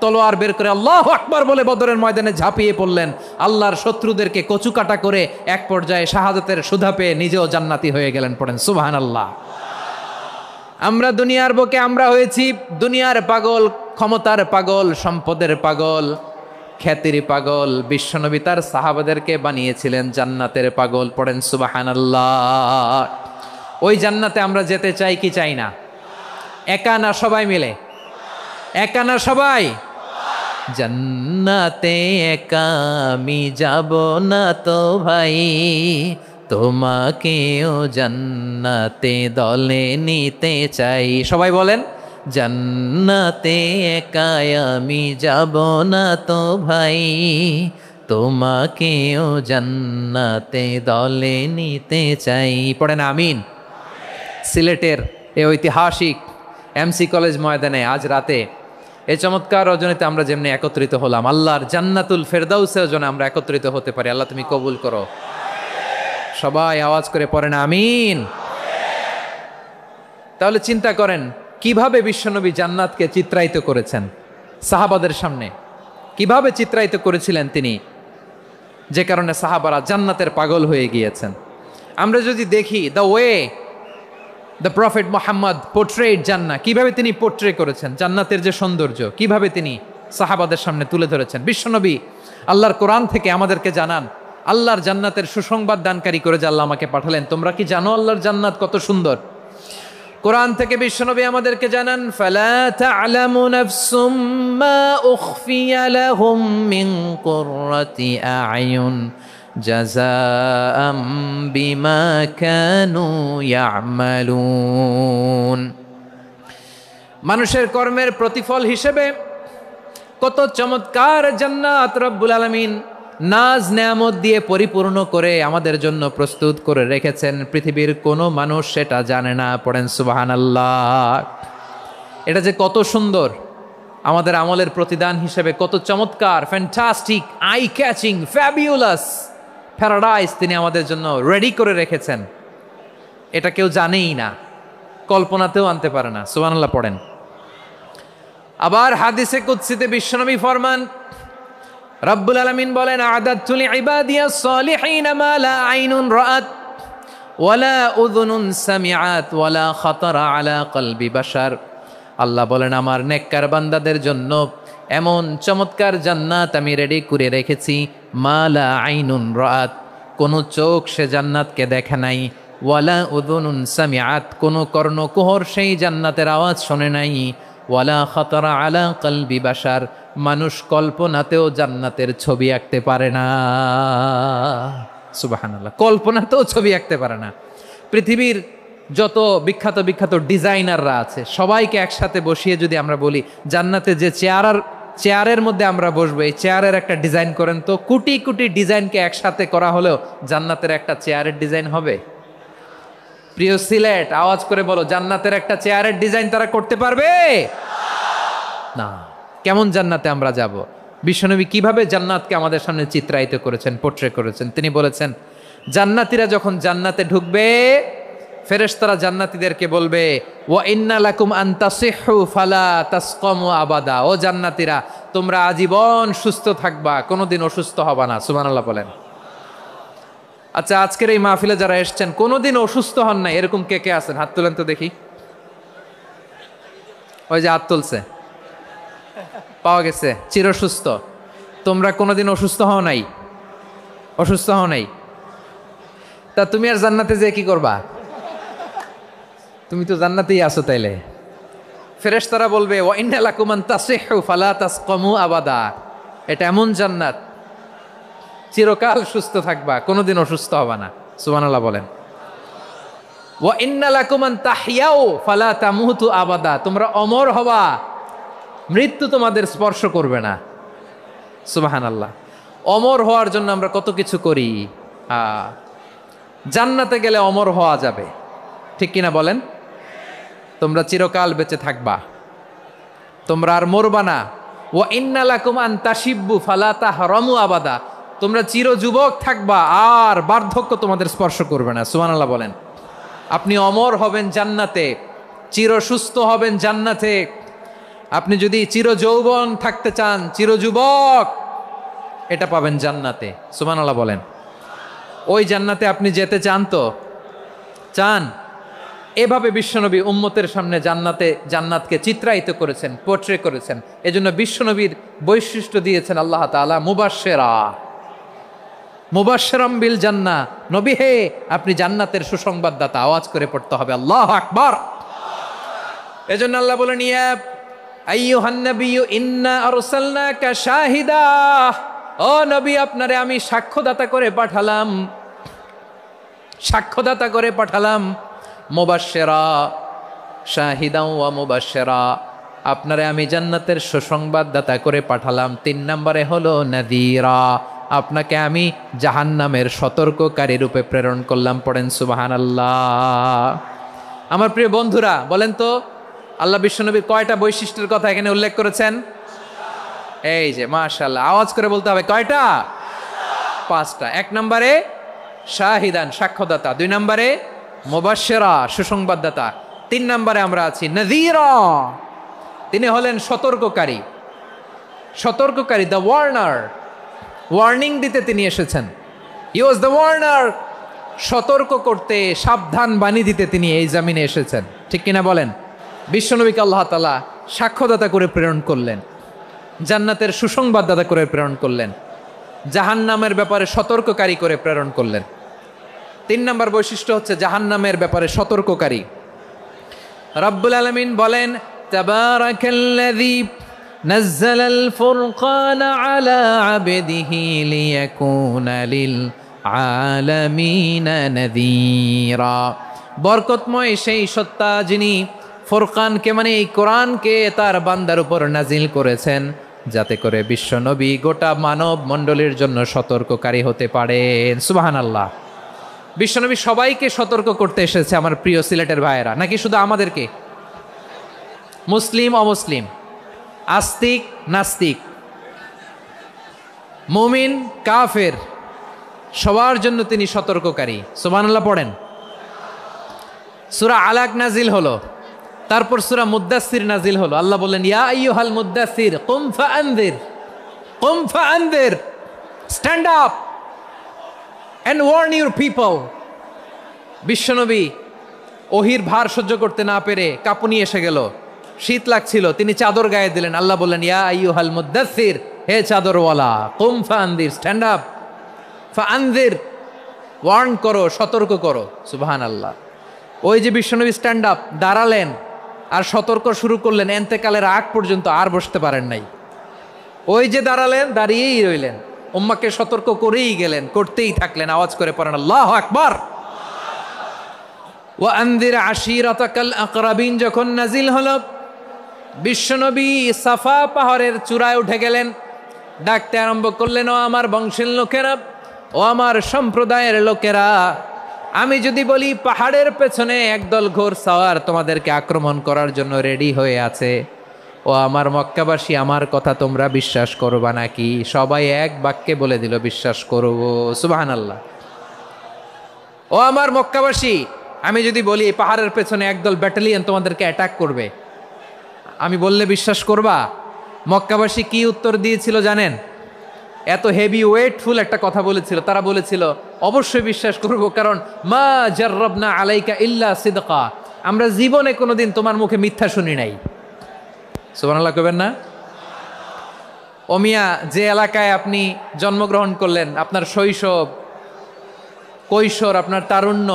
[SPEAKER 1] তলোয়ার বের করে আল্লাহু আকবার বলে বদরের ময়দানে ঝাঁপিয়ে পড়লেন। আল্লাহর শত্রুদেরকে কচুকাটা করে এক পর্যায়ে শাহাদাতের সুধা পেয়ে নিজেও জান্নাতি হয়ে গেলেন। পড়েন সুবহানাল্লাহ। আমরা দুনিয়ার বুকে আমরা হয়েছি দুনিয়ার পাগল, ক্ষমতার পাগল, সম্পদের পাগল, খ্যাতির পাগল। বিশ্বনবী তার সাহাবাদেরকে বানিয়েছিলেন জান্নাতের পাগল। পড়েন সুবহানাল্লাহ। ওই জান্নাতে আমরা যেতে চাই কি চাই না? একা না সবাই মিলে? একা না সবাই? জান্নাতে একা আমি যাব না তো ভাই, তোমাকেও জান্নাতে দলে নিতে চাই। সবাই বলেন, জান্নাতে একা আমি যাব না তো ভাই, তোমাকেও জান্নাতে দলে নিতে চাই। পড়েন আমিন। সিলেটের এই ঐতিহাসিক এমসি কলেজ ময়দানে আজ রাতে এই চমৎকার রজনীতে আমরা যেমনি একত্রিত হলাম, আল্লাহর জান্নাতুল ফেরদাউসেও যেন আমরা একত্রিত হতে পারি। আল্লাহ তুমি কবুল করো। সবাই আওয়াজ করে পড়েন আমিন। তাহলে চিন্তা করেন কিভাবে বিশ্বনবী জান্নাতকে চিত্রায়িত করেছেন সাহাবাদের সামনে, কিভাবে চিত্রায়িত করেছিলেন তিনি, যে কারণে সাহাবারা জান্নাতের পাগল হয়ে গিয়েছেন। আমরা যদি দেখি the way the prophet Muhammad portrait জান্নাত, কিভাবে তিনি পোর্ট্রে করেছেন জান্নাতের যে সৌন্দর্য, কিভাবে তিনি সাহাবাদের সামনে তুলে ধরেছেন। বিশ্বনবী আল্লাহর কোরআন থেকে আমাদেরকে জানান, আল্লাহর জান্নাতের সুসংবাদ দানকারী করে যে আল্লাহ আমাকে পাঠালেন। তোমরা কি জানো আল্লাহর জান্নাত কত সুন্দর? কোরআন থেকে বিশ্বনবী আমাদেরকে জানান, ফালা তা'লামু নাফসুম মা উখফিয়া লাহুম মিন কুররাতি আ'য়ুন জাযাআম বিমা কানু ইয়া'মালুন। মানুষের কর্মের প্রতিফল হিসেবে কত চমৎকার জান্নাত রব্বুল আলামিন নাজ নেয়ামত দিয়ে পরিপূর্ণ করে আমাদের জন্য প্রস্তুত করে রেখেছেন। পৃথিবীর কোনো মানুষ সেটা জানে না। পড়েন সুবহানাল্লাহ। এটা যে কত সুন্দর, আমাদের আমলের প্রতিদান হিসেবে কত চমৎকার, fantastic, eye catching, fabulous paradise তিনি আমাদের জন্য রেডি করে রেখেছেন। এটা কেউ জানেই না, কল্পনাতেও আনতে পারে না। সুবহানাল্লাহ পড়েন। আবার হাদিসে কুদসিতে বিশ্বনবী ফরমান, রব্বুল আলামিন বলেন, আ'দাদতু লিইবাদিয়াস সালিহিনা মা লা আইনুন রাআত ওয়ালা উযুনুন সামিআত ওয়ালা খাতারা আলা কলবি বাশার। আল্লাহ বলেন, আমার নেককার বান্দাদের জন্য এমন চমৎকার জান্নাত আমি রেডি করে রেখেছি, মা লা আইনুন রাআত, কোন চোখ সে জান্নাতকে দেখে নাই, ওয়ালা উযুনুন সামিআত, কোন কর্ণকুহর সেই জান্নাতের আওয়াজ শোনে নাই, ওয়ালা খাতারা আলা কলবি বাশার, মানুষ কল্পনাতেও জান্নাতের ছবি আঁকতে পারে না। সুবহানাল্লাহ, কল্পনাতেও ছবি আঁকতে পারে না। পৃথিবীর যত বিখ্যাত বিখ্যাত ডিজাইনাররা আছে সবাইকে একসাথে বসিয়ে যদি আমরা বলি জান্নাতে যে চেয়ারের মধ্যে আমরা বসবো, এই চেয়ারের একটা ডিজাইন করেন তো, কোটি কোটি ডিজাইনকে একসাথে করা হলেও জান্নাতের একটা চেয়ারের ডিজাইন হবে? প্রিয় সিলেট, আওয়াজ করে বলো, জান্নাতের একটা চেয়ারের ডিজাইন তারা করতে পারবে না। কেমন জান্নাতে আমরা যাব? বিশ্বনবী কিভাবে জান্নাতকে আমাদের সামনে চিত্রায়িত করেছেন, পোর্ট্রে করেছেন। তিনি বলেছেন, জান্নাতীরা যখন জান্নাতে ঢুকবে ফেরেশতারা জান্নাতীদেরকে বলবে, ওয়া ইন্না লাকুম আন তাসিহু ফালা তাসকামু আবাদা, ও জান্নাতীরা তোমরা আজীবন সুস্থ থাকবা, কোনোদিন অসুস্থ হবা না। সুবহানাল্লাহ বলেন। আচ্ছা, আজকের এই মাহফিলে যারা এসেছেন কোনোদিন অসুস্থ হন না এরকম কে কে আছেন? হাত তুলেন তো দেখি। ওই যে হাত তুলছে, পাওয়া গেছে, চিরসুস্থ। তোমরা কোনোদিন অসুস্থ হও নাই? অসুস্থ হও নাই? তা তুমি আর জান্নাতে যে কি করবা? তুমি তো জান্নাতেই আছো তাইলে। ফেরেশতারা বলবে, ওয়া ইন্না লাকুম আন তাসিহু ফালা তাসকামু আবাদা, এটা এমন জান্নাত চিরকাল সুস্থ থাকবা, কোনোদিন অসুস্থ হবা না। সুবহানাল্লাহ বলেন। ওয়া ইন্না লাকুম আন তাহইয়াও ফালা তামুতু আবাদা, তোমরা অমর হবা, মৃত্যু তোমাদের স্পর্শ করবে না। সুবহানাল্লাহ। অমর হওয়ার জন্য আমরা কত কিছু করি। জান্নাতে গেলে অমর হওয়া যাবে, ঠিক কিনা বলেন? তোমরা চিরকাল বেঁচে থাকবা, তোমরা আর মরবা না। ওয়া ইন্না লাকুম আন তাশিব্বু ফালা তাহরামু আবাদা, তোমরা চির যুবক থাকবা, আর বার্ধক্য তোমাদের স্পর্শ করবে না। সুবহানাল্লাহ বলেন। আপনি অমর হবেন জান্নাতে, চির সুস্থ হবেন জান্নাতে। আপনি যদি চির যৌবন থাকতে চান, চির যুবক, এটা পাবেন জান্নাতে। সুবহানাল্লাহ বলেন। ওই জান্নাতে আপনি যেতে চান তো? চান? এভাবে বিশ্বনবী উম্মতের সামনে জান্নাতকে চিত্রায়িত করেছেন, পোর্ট্রে করেছেন। এজন্য বিশ্বনবীর বৈশিষ্ট্য দিয়েছেন আল্লাহ তাআলা মুবাশশিরাম বিল জান্নাহ। নবী হে, আপনি জান্নাতের সুসংবাদদাতা। আওয়াজ করে পড়তে হবে আল্লাহু আকবার। এজন্য আল্লাহ বলেন, ইয়া আইয়ুহান নাবিয়্যু ইন্না আরসালনাকা শাহিদা, ও নবী, আপনারে আমি সাক্ষ্যদাতা করে পাঠালাম। মুবাশশিরা, শাহিদা ওয়া মুবাশশিরা, আপনারে আমি জান্নাতের সুসংবাদদাতা করে পাঠালাম। 3 নম্বরে হলো নাযীরা, আপনাকে আমি জাহান্নামের সতর্ককারী রূপে প্রেরণ করলাম। পড়েন সুবহানাল্লাহ। আমার প্রিয় বন্ধুরা, বলেন তো আল্লাহ বিশ্বনবীর কয়টা বৈশিষ্ট্যের কথা এখানে উল্লেখ করেছেন? এই যে মাশাআল্লাহ, আওয়াজ করে বলতে হবে, কয়টা? 5টা। 1 নম্বরে শাহিদান, সাক্ষ্যদাতা। 2 নম্বরে মুবাশশিরা, সুসংবাদদাতা। 3 নম্বরে আমরা আছি নাযীরা, তিনি হলেন সতর্ককারী। দ্য ওয়ার্নার, ওয়ার্নিং দিতে তিনি এসেছেন। হি ওয়াজ দ্য ওয়ার্নার, সতর্ক করতে, সাবধান বাণী দিতে তিনি এই জমিনে এসেছেন, ঠিক কিনা বলেন? বিশ্বনবীকে আল্লাহ তাআলা সাক্ষ্যদাতা করে প্রেরণ করলেন, জান্নাতের সুসংবাদদাতা করে প্রেরণ করলেন, জাহান্নামের ব্যাপারে সতর্ককারী করে প্রেরণ করলেন। 3 নম্বর বৈশিষ্ট্য হচ্ছে জাহান্নামের ব্যাপারে সতর্ককারী। রব্বুল আলামিন বলেন, তাবারাকাল্লাযী নাজ্জালাল ফুরকানা আলা আবদিহি লিয়াকুনা লিল আলামিনা নাযীরা, বরকতময় সেই সত্তা যিনি ফুরকানকে, মানে এই কোরআনকে তার বান্দার উপর নাজিল করেছেন, যাতে করে বিশ্বনবী গোটা মানব মণ্ডলীর জন্য সতর্ককারী হতে পারেন। সুবহানাল্লাহ। বিশ্বনবী সবাইকে সতর্ক করতে এসেছে, আমার প্রিয় সিলেটের ভাইয়েরা, নাকি শুধু আমাদেরকে? মুসলিম অমুসলিম, আস্তিক নাস্তিক, মুমিন কাফের, সবার জন্য তিনি সতর্ককারী। সুবহানাল্লাহ পড়েন। সূরা আলাক নাজিল হলো, তারপর সূরা মুদ্দাসসির নাজিল হলো। আল্লাহ বললেন, ইয়া আইয়ুহাল মুদ্দাসসির কুম ফাআনযির, stand up and warn your people. বিশ্বনবী ওহির ভার সহ্য করতে না পেরে কাঁপুনি এসে গেল, শীত লাগছিল, তিনি চাদর গায়ে দিলেন। আল্লাহ বললেন, ইয়া আইয়ুহাল মুদ্দাসসির, হে চাদরওয়ালা, কুম ফাআনযির, স্ট্যান্ড আপ, ফাআনযির, ওয়ার্ন করো, সতর্ক করো। সুবহানাল্লাহ। ওই যে বিশ্বনবী স্ট্যান্ড আপ, দাঁড়ালেন আর সতর্ক শুরু করলেন, এন্তেকালের আগ পর্যন্ত আর বসতে পারেন নাই। ওই যে দাঁড়ালেন, দাঁড়িয়েই রইলেন, উম্মাকে সতর্ক করেই গেলেন, করতেই থাকলেন। আওয়াজ করে পড়েন আল্লাহু আকবার। ওয়া আনযির আশীরাতাকাল আকরাবিন যখন নাজিল হলো, বিশ্বনবী সাফা পাহাড়ের চূড়ায় উঠে গেলেন, ডাকতে আরম্ভ করলেন, ও আমার বংশের লোকেরা, ও আমার সম্প্রদায়ের লোকেরা, আমি যদি বলি পাহাড়ের পেছনে একদল ঘোড়সাওয়ার তোমাদেরকে আক্রমণ করার জন্য রেডি হয়ে আছে, ও আমার মক্কাবাসী, আমার কথা তোমরা বিশ্বাস করবা নাকি? সবাই এক বাক্যে বলে দিল, বিশ্বাস করব। সুবহানাল্লাহ। ও আমার মক্কাবাসী, আমি যদি বলি পাহাড়ের পেছনে একদল ব্যাটালিয়ন তোমাদেরকে অ্যাটাক করবে, আমি বললে বিশ্বাস করবা? মক্কাবাসী কি উত্তর দিয়েছিল জানেন? এত হেভি ওয়েটফুল একটা কথা বলেছিল। তারা বলেছিল, অবশ্যই বিশ্বাস করব, কারণ মা জাররাবনা আলাইকা ইল্লা সিদকা, আমরা জীবনে কোনোদিন তোমার মুখে মিথ্যা শুনি নাই। সুবহানাল্লাহ কইবেন না? ও মিয়া, যে এলাকায় আপনি জন্মগ্রহণ করলেন, আপনার শৈশব, কৈশোর, আপনার তারুণ্য,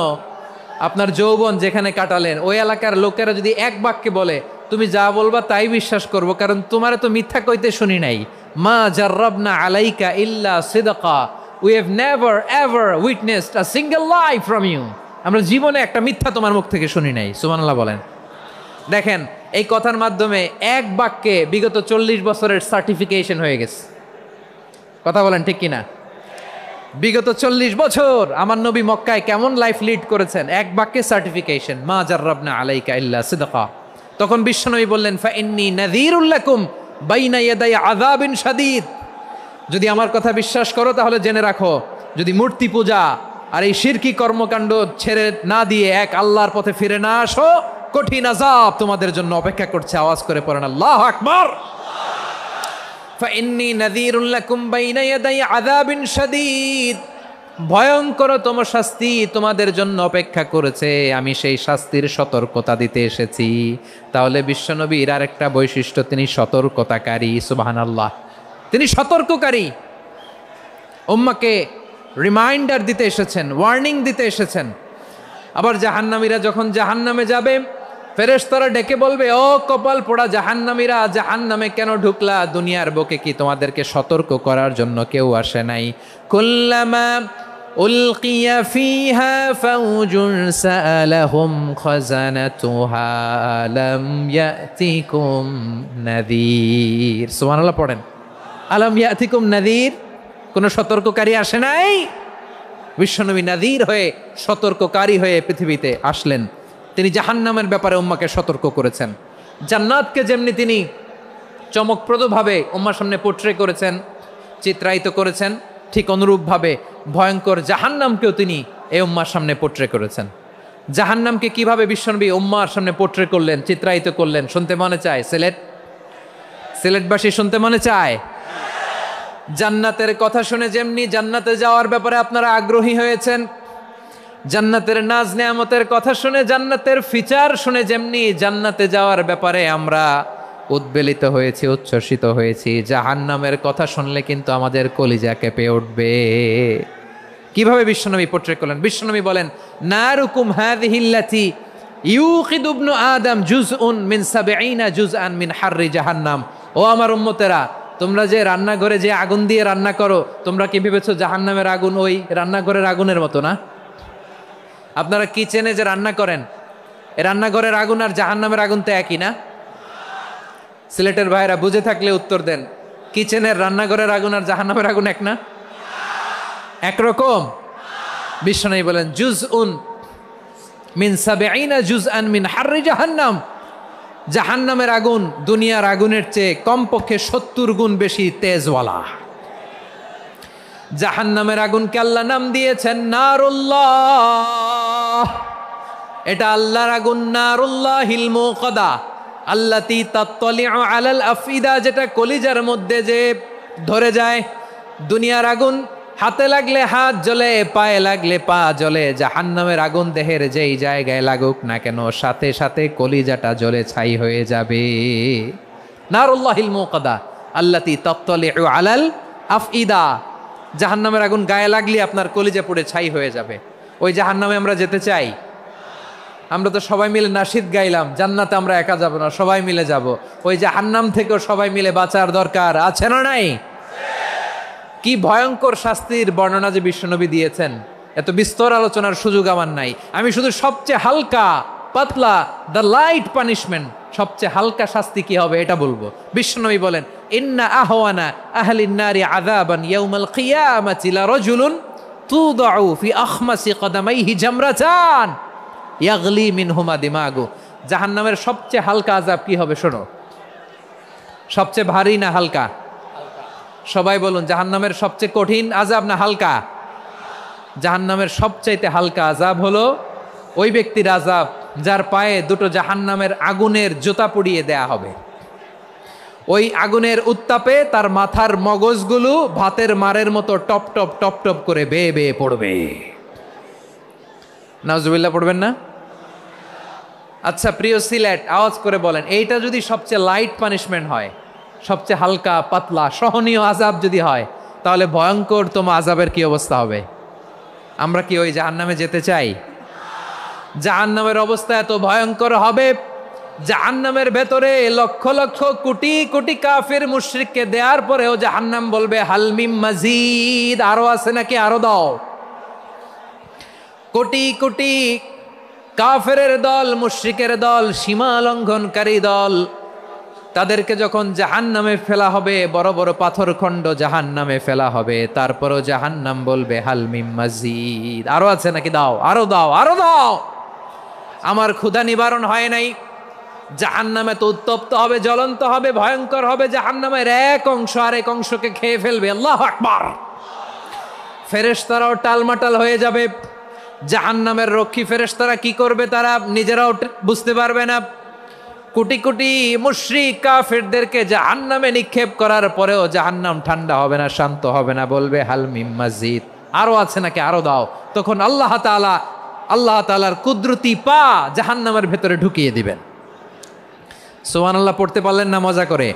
[SPEAKER 1] আপনার যৌবন যেখানে কাটালেন, ওই এলাকার লোকেরা যদি এক বাক্যে বলে তুমি যা বলবা তাই বিশ্বাস করব, কারণ তোমারে তো মিথ্যা কইতে শুনি নাই। মা জাররাবনা আলাইকা ইল্লা সিদকা, we have never ever witnessed a single lie from you. আমরা জীবনে একটা মিথ্যা তোমার মুখ থেকে শুনি নাই, সুবহানাল্লাহ বলেন। দেখেন এই কথার মাধ্যমে এক বাক্যে বিগত 40 বছরের সার্টিফিকেশন হয়ে গেছে। কথা বলেন ঠিক কিনা? বিগত 40 বছর আমার নবী মক্কায় কেমন লাইফ লিড করেছেন, এক বাক্যে সার্টিফিকেশন, মা জাররাবনা আলাইকা ইল্লা সিদকা। তখন বিশ্বনবী বললেন, ফা ইন্নী নাযীরুল লাকুম বাইনা ইয়াদাই আযাবিন শাদীদ। যদি আমার কথা বিশ্বাস করো তাহলে জেনে রাখো, যদি মূর্তি পূজা আর এই শিরকি কর্মকাণ্ড ছেড়ে না দিয়ে এক আল্লাহর পথে ফিরে না আসো, কঠিন আযাব তোমাদের জন্য অপেক্ষা করছে। আওয়াজ করে পড়েন আল্লাহু আকবার। ফাইন্নী নাযীরুল লাকুম বাইনা ইয়াদাই আযাবিন শাদীদ। ভয়ঙ্করতম শাস্তি তোমাদের জন্য অপেক্ষা করেছে, আমি সেই শাস্তির সতর্কতা দিতে এসেছি। তাহলে বিশ্বনবীর আরেকটা বৈশিষ্ট্য, তিনি সতর্কতাকারী। সুবহানাল্লাহ, তিনি সতর্ককারী। উম্মাকে রিমাইন্ডার দিতে এসেছেন, ওয়ার্নিং দিতে এসেছেন। আবার জাহান্নামীরা যখন জাহান্নামে যাবে, ফেরেশতারা ডেকে বলবে, ও কপাল পোড়া জাহান্নামীরা, জাহান্নামে কেন ঢুকলা? দুনিয়ার বুকে কি তোমাদেরকে সতর্ক করার জন্য কেউ আসে নাই? কুল্লামা উলকিয়া ফিহা ফাউজুন সাআলাহুম খাজানাতুহা আলাম ইয়াতিকুম নাযীর। সুবহানাল্লাহ পড়েন, আলাম ইয়াতিকুম নাযীর। কোন সতর্ককারী আসে নাই? বিশ্বনবী নাযীর হয়ে, সতর্ককারী হয়ে পৃথিবীতে আসলেন। তিনি জাহান্নামের ব্যাপারে উম্মাকে সতর্ক করেছেন। জান্নাতকে যেমনি তিনি চমকপ্রদভাবে উম্মার সামনে পোট্রে করেছেন, চিত্রায়িত করেছেন, ঠিক অনুরূপভাবে ভয়ঙ্কর জাহান্নামকেও তিনি এই উম্মার সামনে পোট্রে করেছেন। জাহান্নামকে কিভাবে বিশ্বনবী উম্মার সামনে পোট্রে করলেন, চিত্রায়িত করলেন, শুনতে মনে চায়? সিলেটবাসী শুনতে মনে চায়? জান্নাতের কথা শুনে যেমনি জান্নাতে যাওয়ার ব্যাপারে আপনারা আগ্রহী হয়েছেন, জান্নাতের নাজ নেয়ামতের কথা শুনে, জান্নাতের ফিচার শুনে যেমনি জান্নাতে যাওয়ার ব্যাপারে আমরা উদ্বেলিত হয়েছি, উচ্ছ্বসিত হয়েছি, জাহান্নামের কথা শুনলে কিন্তু আমাদের কলিজা কেঁপে উঠবে। কিভাবে বিশ্বনবী পোট্রে করলেন? বিশ্বনবী বলেন, নারুকুম হাযিহিল্লাতী ইউকিদু ইবনু আদম জুজউন মিন ৭০ জুজআন মিন হাররি জাহান্নাম। ও আমার উম্মতেরা, তোমরা যে রান্নাঘরে যে আগুন দিয়ে রান্না করো, তোমরা কি ভেবেছো জাহান্নামের আগুন ওই রান্নাঘরের আগুনের মতো না? আপনারা কিচেনে যে রান্না করেন, এই রান্নাঘরের আগুন আর জাহান্নামের আগুন তো একই না? সিলেটের ভাইরা বুঝে থাকলে উত্তর দেন, কিচেনের রান্নাঘরের আগুন আর জাহান্নামের আগুন এক না? একরকম? বিশ্বনবী বলেন, জুজউন মিন ৭০ জুজআন মিন হাররি জাহান্নাম। জাহান্নামের আগুন দুনিয়ার আগুনের চেয়ে কমপক্ষে ৭০ গুণ বেশি তেজওয়ালা। জাহান্নামের আগুনকে আল্লাহ নাম দিয়েছেন নারুল্লাহ। এটা আল্লাহর আগুন, নারুল্লাহিল মুকাদা আল্লাতী তাত্তালিউ আলাল আফইদা, যেটা কলিজার মধ্যে যে ধরে যায়। দুনিয়ার আগুন হাতে লাগলে হাত জ্বলে, পায়ে লাগলে পা জ্বলে। জাহান্নামের আগুন দেহের যেই জায়গায় লাগুক না কেন, সাথে সাথে কলিজাটা জ্বলে ছাই হয়ে যাবে। নারুল্লাহিল মুকাদা আল্লাতী তাত্তালিউ আলাল আফইদা। জাহান্নামের আগুন গায়ে লাগলে আপনার কলিজা পুড়ে ছাই হয়ে যাবে। ওই জাহান্নামে আমরা যেতে চাই? আমরা তো সবাই মিলে নাশিদ গাইলাম, জান্নাতে আমরা একা যাব না, সবাই মিলে যাব। ওই জাহান্নাম থেকেও সবাই মিলে বাঁচার দরকার আছে না নাই? কি ভয়ঙ্কর শাস্তির বর্ণনা যে বিশ্বনবী দিয়েছেন, এত বিস্তর আলোচনার সুযোগ আমার নাই। আমি শুধু সবচেয়ে হালকা পাতলা, দ্য লাইট পানিশমেন্ট, সবচেয়ে হালকা শাস্তি কি হবে এটা বলবো। বিশ্বনবী বলেন, ইন্না আহওয়ানা আহলিন নারি আযাবান ইয়াউমাল কিয়ামাতি লারাজুলুন তুদাউ ফি আখমাসি কদামাইহি জামরাতান ইয়াগলি মিনহুমা দিমাগু। জাহান্নামের সবচেয়ে হালকা আযাব কি হবে শোনো। সবচেয়ে ভারী না হালকা? সবাই বলুন, জাহান্নামের সবচেয়ে কঠিন আযাব না হালকা? জাহান্নামের সবচাইতে হালকা আযাব হলো ওই ব্যক্তির আযাব যার পায়ে দুটো জাহান্নামের আগুনের জুতা পরিয়ে দেয়া হবে। ওই আগুনের উত্তাপে তার মাথার মগজগুলো ভাতের মারের মতো টপ টপ টপ টপ করে বেয়ে বেয়ে পড়বে। নাউজুবিল্লাহ পড়বেন না? আচ্ছা প্রিয় সিলেট, আওয়াজ করে বলেন, এইটা যদি সবচেয়ে লাইট পানিশমেন্ট হয়, সবচেয়ে হালকা পাতলা সহনীয় আযাব যদি হয়, তাহলে ভয়ঙ্করতম আযাবের কি অবস্থা হবে? আমরা কি ওই জাহান্নামে যেতে চাই? জাহান্নামের অবস্থা এত ভয়ঙ্কর হবে, জাহান্নামের ভেতরে লক্ষ লক্ষ কোটি কোটি কাফির মুশরিককে দেওয়ার পরেও জাহান্নাম বলবে হালমিম মাজিদ, আরো আছে নাকি, আরো দাও। কোটি কোটি কাফেরের দল, মুশরিকের দল, সীমা লঙ্ঘনকারী দল, তাদেরকে যখন জাহান্নামে ফেলা হবে, বড় বড় পাথরখণ্ড জাহান্নামে ফেলা হবে, তারপরও জাহান্নাম বলবে হাল মিম মাজিদ, আরো আছে নাকি, দাও, আরো দাও, আরো দাও। আমার ক্ষুধা নিবারণ হয় নাই। জাহান্নামে তো উত্তপ্ত হবে, জ্বলন্ত হবে, ভয়ঙ্কর হবে। জাহান্নামের এক অংশ আরেক অংশকে খেয়ে ফেলবে। আল্লাহু আকবার। ফেরেশতারাও টালমাটাল হয়ে যাবে। জাহান্নামের রক্ষী ফেরেশতারা কি করবে তারা নিজেরাও বুঝতে পারবে না। কোটি কোটি মুশরিক কাফেরদেরকে জাহান্নামে নিক্ষেপ করার পরেও জাহান্নাম ঠান্ডা হবে না, শান্ত হবে না, বলবে হাল মিম মাজিদ, আরো আছে নাকি, আরো দাও। তখন আল্লাহ তাআলার কুদরতি পা জাহান্নামের ভেতরে ঢুকিয়ে দিবেন। সুবহানাল্লাহ পড়তে পারলেন না মজা করে?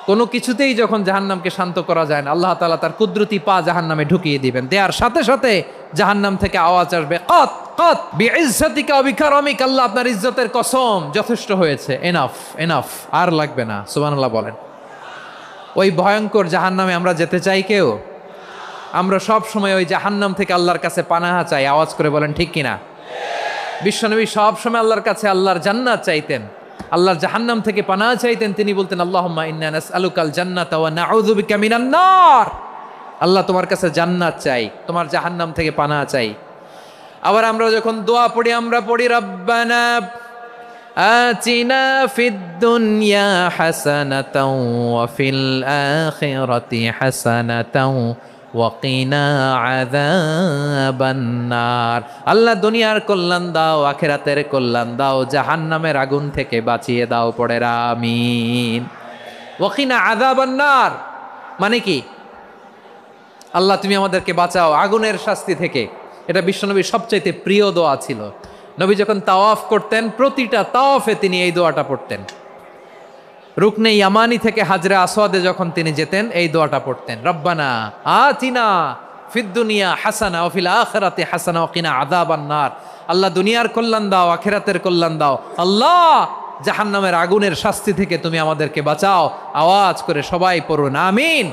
[SPEAKER 1] কোনো কিছুতেই যখন জাহান্নামকে শান্ত করা যায় না, আল্লাহ তাআলা তার কুদরতি পা জাহান্নামে ঢুকিয়ে দিবেন। দেওয়ার সাথে সাথে জাহান্নাম থেকে আওয়াজ আসবে, কত কত বিইজ্জাতিকা ওয়া বিকারামিকা, আল্লাহ আপনার ইজ্জতের কসম, যথেষ্ট হয়েছে, এনাফ এনাফ, আর লাগবে না। সুবহানাল্লাহ বলেন। ওই ভয়ঙ্কর জাহান্নামে আমরা যেতে চাই কেউ? আমরা সব সময় ওই জাহান্নাম থেকে আল্লাহর কাছে পানাহা চাই। আওয়াজ করে বলেন ঠিক কিনা? বিশ্বনবী সব সময় আল্লাহর কাছে আল্লাহর জান্নাত চাইতেন, আল্লাহর জাহান্নাম থেকে পানাহা চাইতেন। তিনি বলতেন আল্লাহুম্মা ইন্না নাসআলুকাল জান্নাতা ওয়া নাউযু বিকা মিনান নার। আল্লাহ তোমার কাছে জান্নাত চাই, তোমার জাহান্নাম থেকে পানাহা চাই। আবার আমরা যখন দোয়া পড়ি, আমরা পড়ি রব্বানা আতিনা ফিদ দুনিয়া হাসানাতাও ওয়া ফিল আখিরাতি হাসানাতাও ওয়া কিনা আযাবান নার। আল্লাহ দুনিয়ার কল্যাণ দাও, আখিরাতের কল্যাণ দাও, জাহান্নামের আগুন থেকে বাঁচিয়ে দাও। পড়ে আমিন। ওয়া কিনা আযাবান নার মানে কি? আল্লাহ তুমি আমাদেরকে বাঁচাও আগুনের শাস্তি থেকে। এটা বিশ্বনবীর সবচাইতে প্রিয় দোয়া ছিল। নবী যখন তাওয়াফ করতেন, প্রতিটা তাওয়াফে তিনি এই দোয়াটা পড়তেন। রুকনে ইয়ামানি থেকে হাজরে আসওয়াদে যখন তিনি যেতেন, এই দোয়াটা পড়তেন, রব্বানা আতিনা ফিদ দুনিয়া হাসানা ওয়া ফিল আখিরাতি হাসানা ওয়া কিনা আযাবান নার। আল্লাহ দুনিয়ার কল্যাণ দাও, আখিরাতের কল্যাণ দাও। আল্লাহ জাহান্নামের আগুনের শাস্তি থেকে তুমি আমাদেরকে বাঁচাও। আওয়াজ করে সবাই পড়ুন আমিন।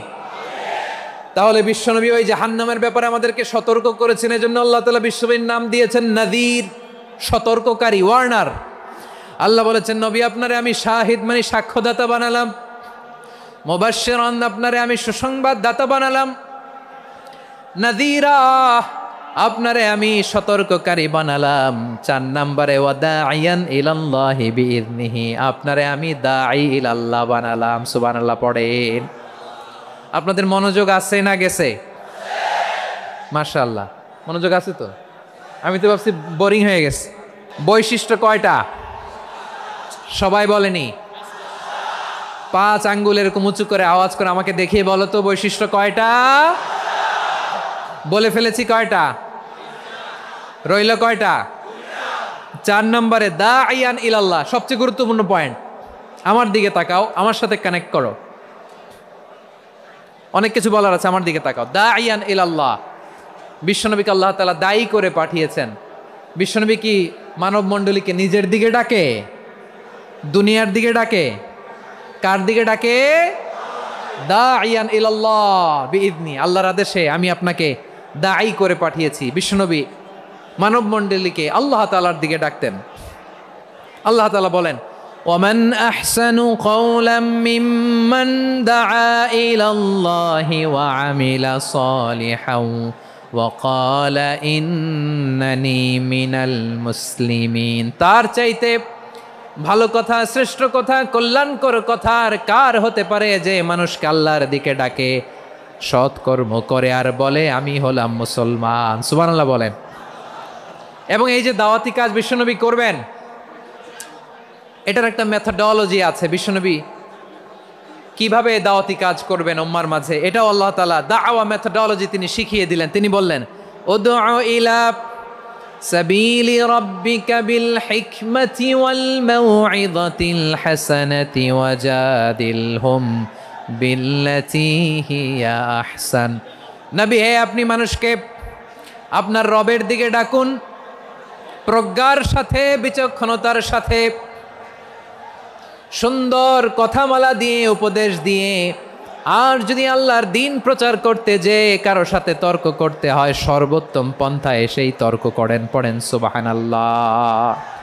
[SPEAKER 1] তাহলে বিশ্বনবী ওই জাহান্নামের ব্যাপারে আমাদেরকে সতর্ক করেছেন। এজন্য আল্লাহ তাআলা বিশ্বনবীর নাম দিয়েছেন নাযীর, সতর্ককারী, ওয়ার্নার। আল্লাহ বলেছেন নবী আপনারে আমি শাহিদ মানে সাক্ষ্যদাতা বানালাম, মুবাশশিরান আপনারে আমি সুসংবাদ দাতা বানালাম, নাযীরা আপনারে আমি সতর্ককারী বানালাম। 4 নম্বরে ওয়া দাঈয়ান ইলাল্লাহি বিইذনিহি, আপনারে আমি দাঈ ইলাল্লাহ বানালাম। সুবহানাল্লাহ পড়েন। আপনাদের মনোযোগ আছে না গেছে? মাশাআল্লাহ মনোযোগ আছে তো। আমি তো ভাবছি বোরিং হয়ে গেছে। বৈশিষ্ট্য কয়টা সবাই বলেনি? 5 আঙ্গুল এরকম উঁচু করে আওয়াজ করে আমাকে দেখিয়ে বলো তো বৈশিষ্ট্য কয়টা? বলে ফেলেছি কয়টা? রইল কয়টা? 4 নম্বরে দাঈয়ান ইলাল্লাহ, সবচেয়ে গুরুত্বপূর্ণ পয়েন্ট। আমার দিকে তাকাও, আমার সাথে কানেক্ট করো। অনেক কিছু বলার আছে, আমার দিকে তাকাও। দাঈয়ান ইলাল্লাহ, বিশ্বনবীকে আল্লাহ তাআলা দায়ী করে পাঠিয়েছেন। বিশ্বনবী কি মানব মণ্ডলীকে নিজের দিকে ডাকে? দুনিয়ার দিকে ডাকে? কার দিকে ডাকে? দাঈয়ান ইলাল্লাহ বিইذনি, আল্লাহর আদেশে আমি আপনাকে দায়ী করে পাঠিয়েছি। বিশ্বনবী মানব মণ্ডলীকে আল্লাহ তাআলার দিকে ডাকতেন। আল্লাহ তাআলা বলেন ومن أحسن قولا ممن دعا إلى الله وعمل صالحا وقال إنني من المسلمين। তার চাইতে ভালো কথা, শ্রেষ্ঠ কথা, কল্যাণকর কথা আর কার হতে পারে যে মানুষকে আল্লাহর দিকে ডাকে, সৎ কর্ম করে আর বলে আমি হলাম মুসলমান। সুবহানাল্লাহ বলেন। এবং এই যে দাওয়াতি কাজ বিশ্বনবী করবেন, এটার একটা মেথডোলজি আছে। বিশ্বনবী কিভাবে দাওয়াতি কাজ করবেন উম্মার মাঝে, এটাও আল্লাহ তাআলা দাওয়া মেথডোলজি তিনি শিখিয়ে দিলেন। তিনি বললেন উদউ ইলা সাবিলি রাব্বিকা বিল হিকমাতি ওয়াল মাউইযাতিল হাসানাতি ওয়াজাদিলহুম বিল্লাতী হিয়া আহসান। নবী হে, আপনি মানুষকে আপনার রবের দিকে ডাকুন, প্রজ্ঞার সাথে, বিচক্ষণতার সাথে, সুন্দর কথামালা দিয়ে, উপদেশ দিয়ে, আর যদি আল্লাহর দিন প্রচার করতে যে কারো সাথে তর্ক করতে হয়, সর্বোত্তম পন্থায় সেই তর্ক করেন। পড়েন সুবহানাল্লাহ।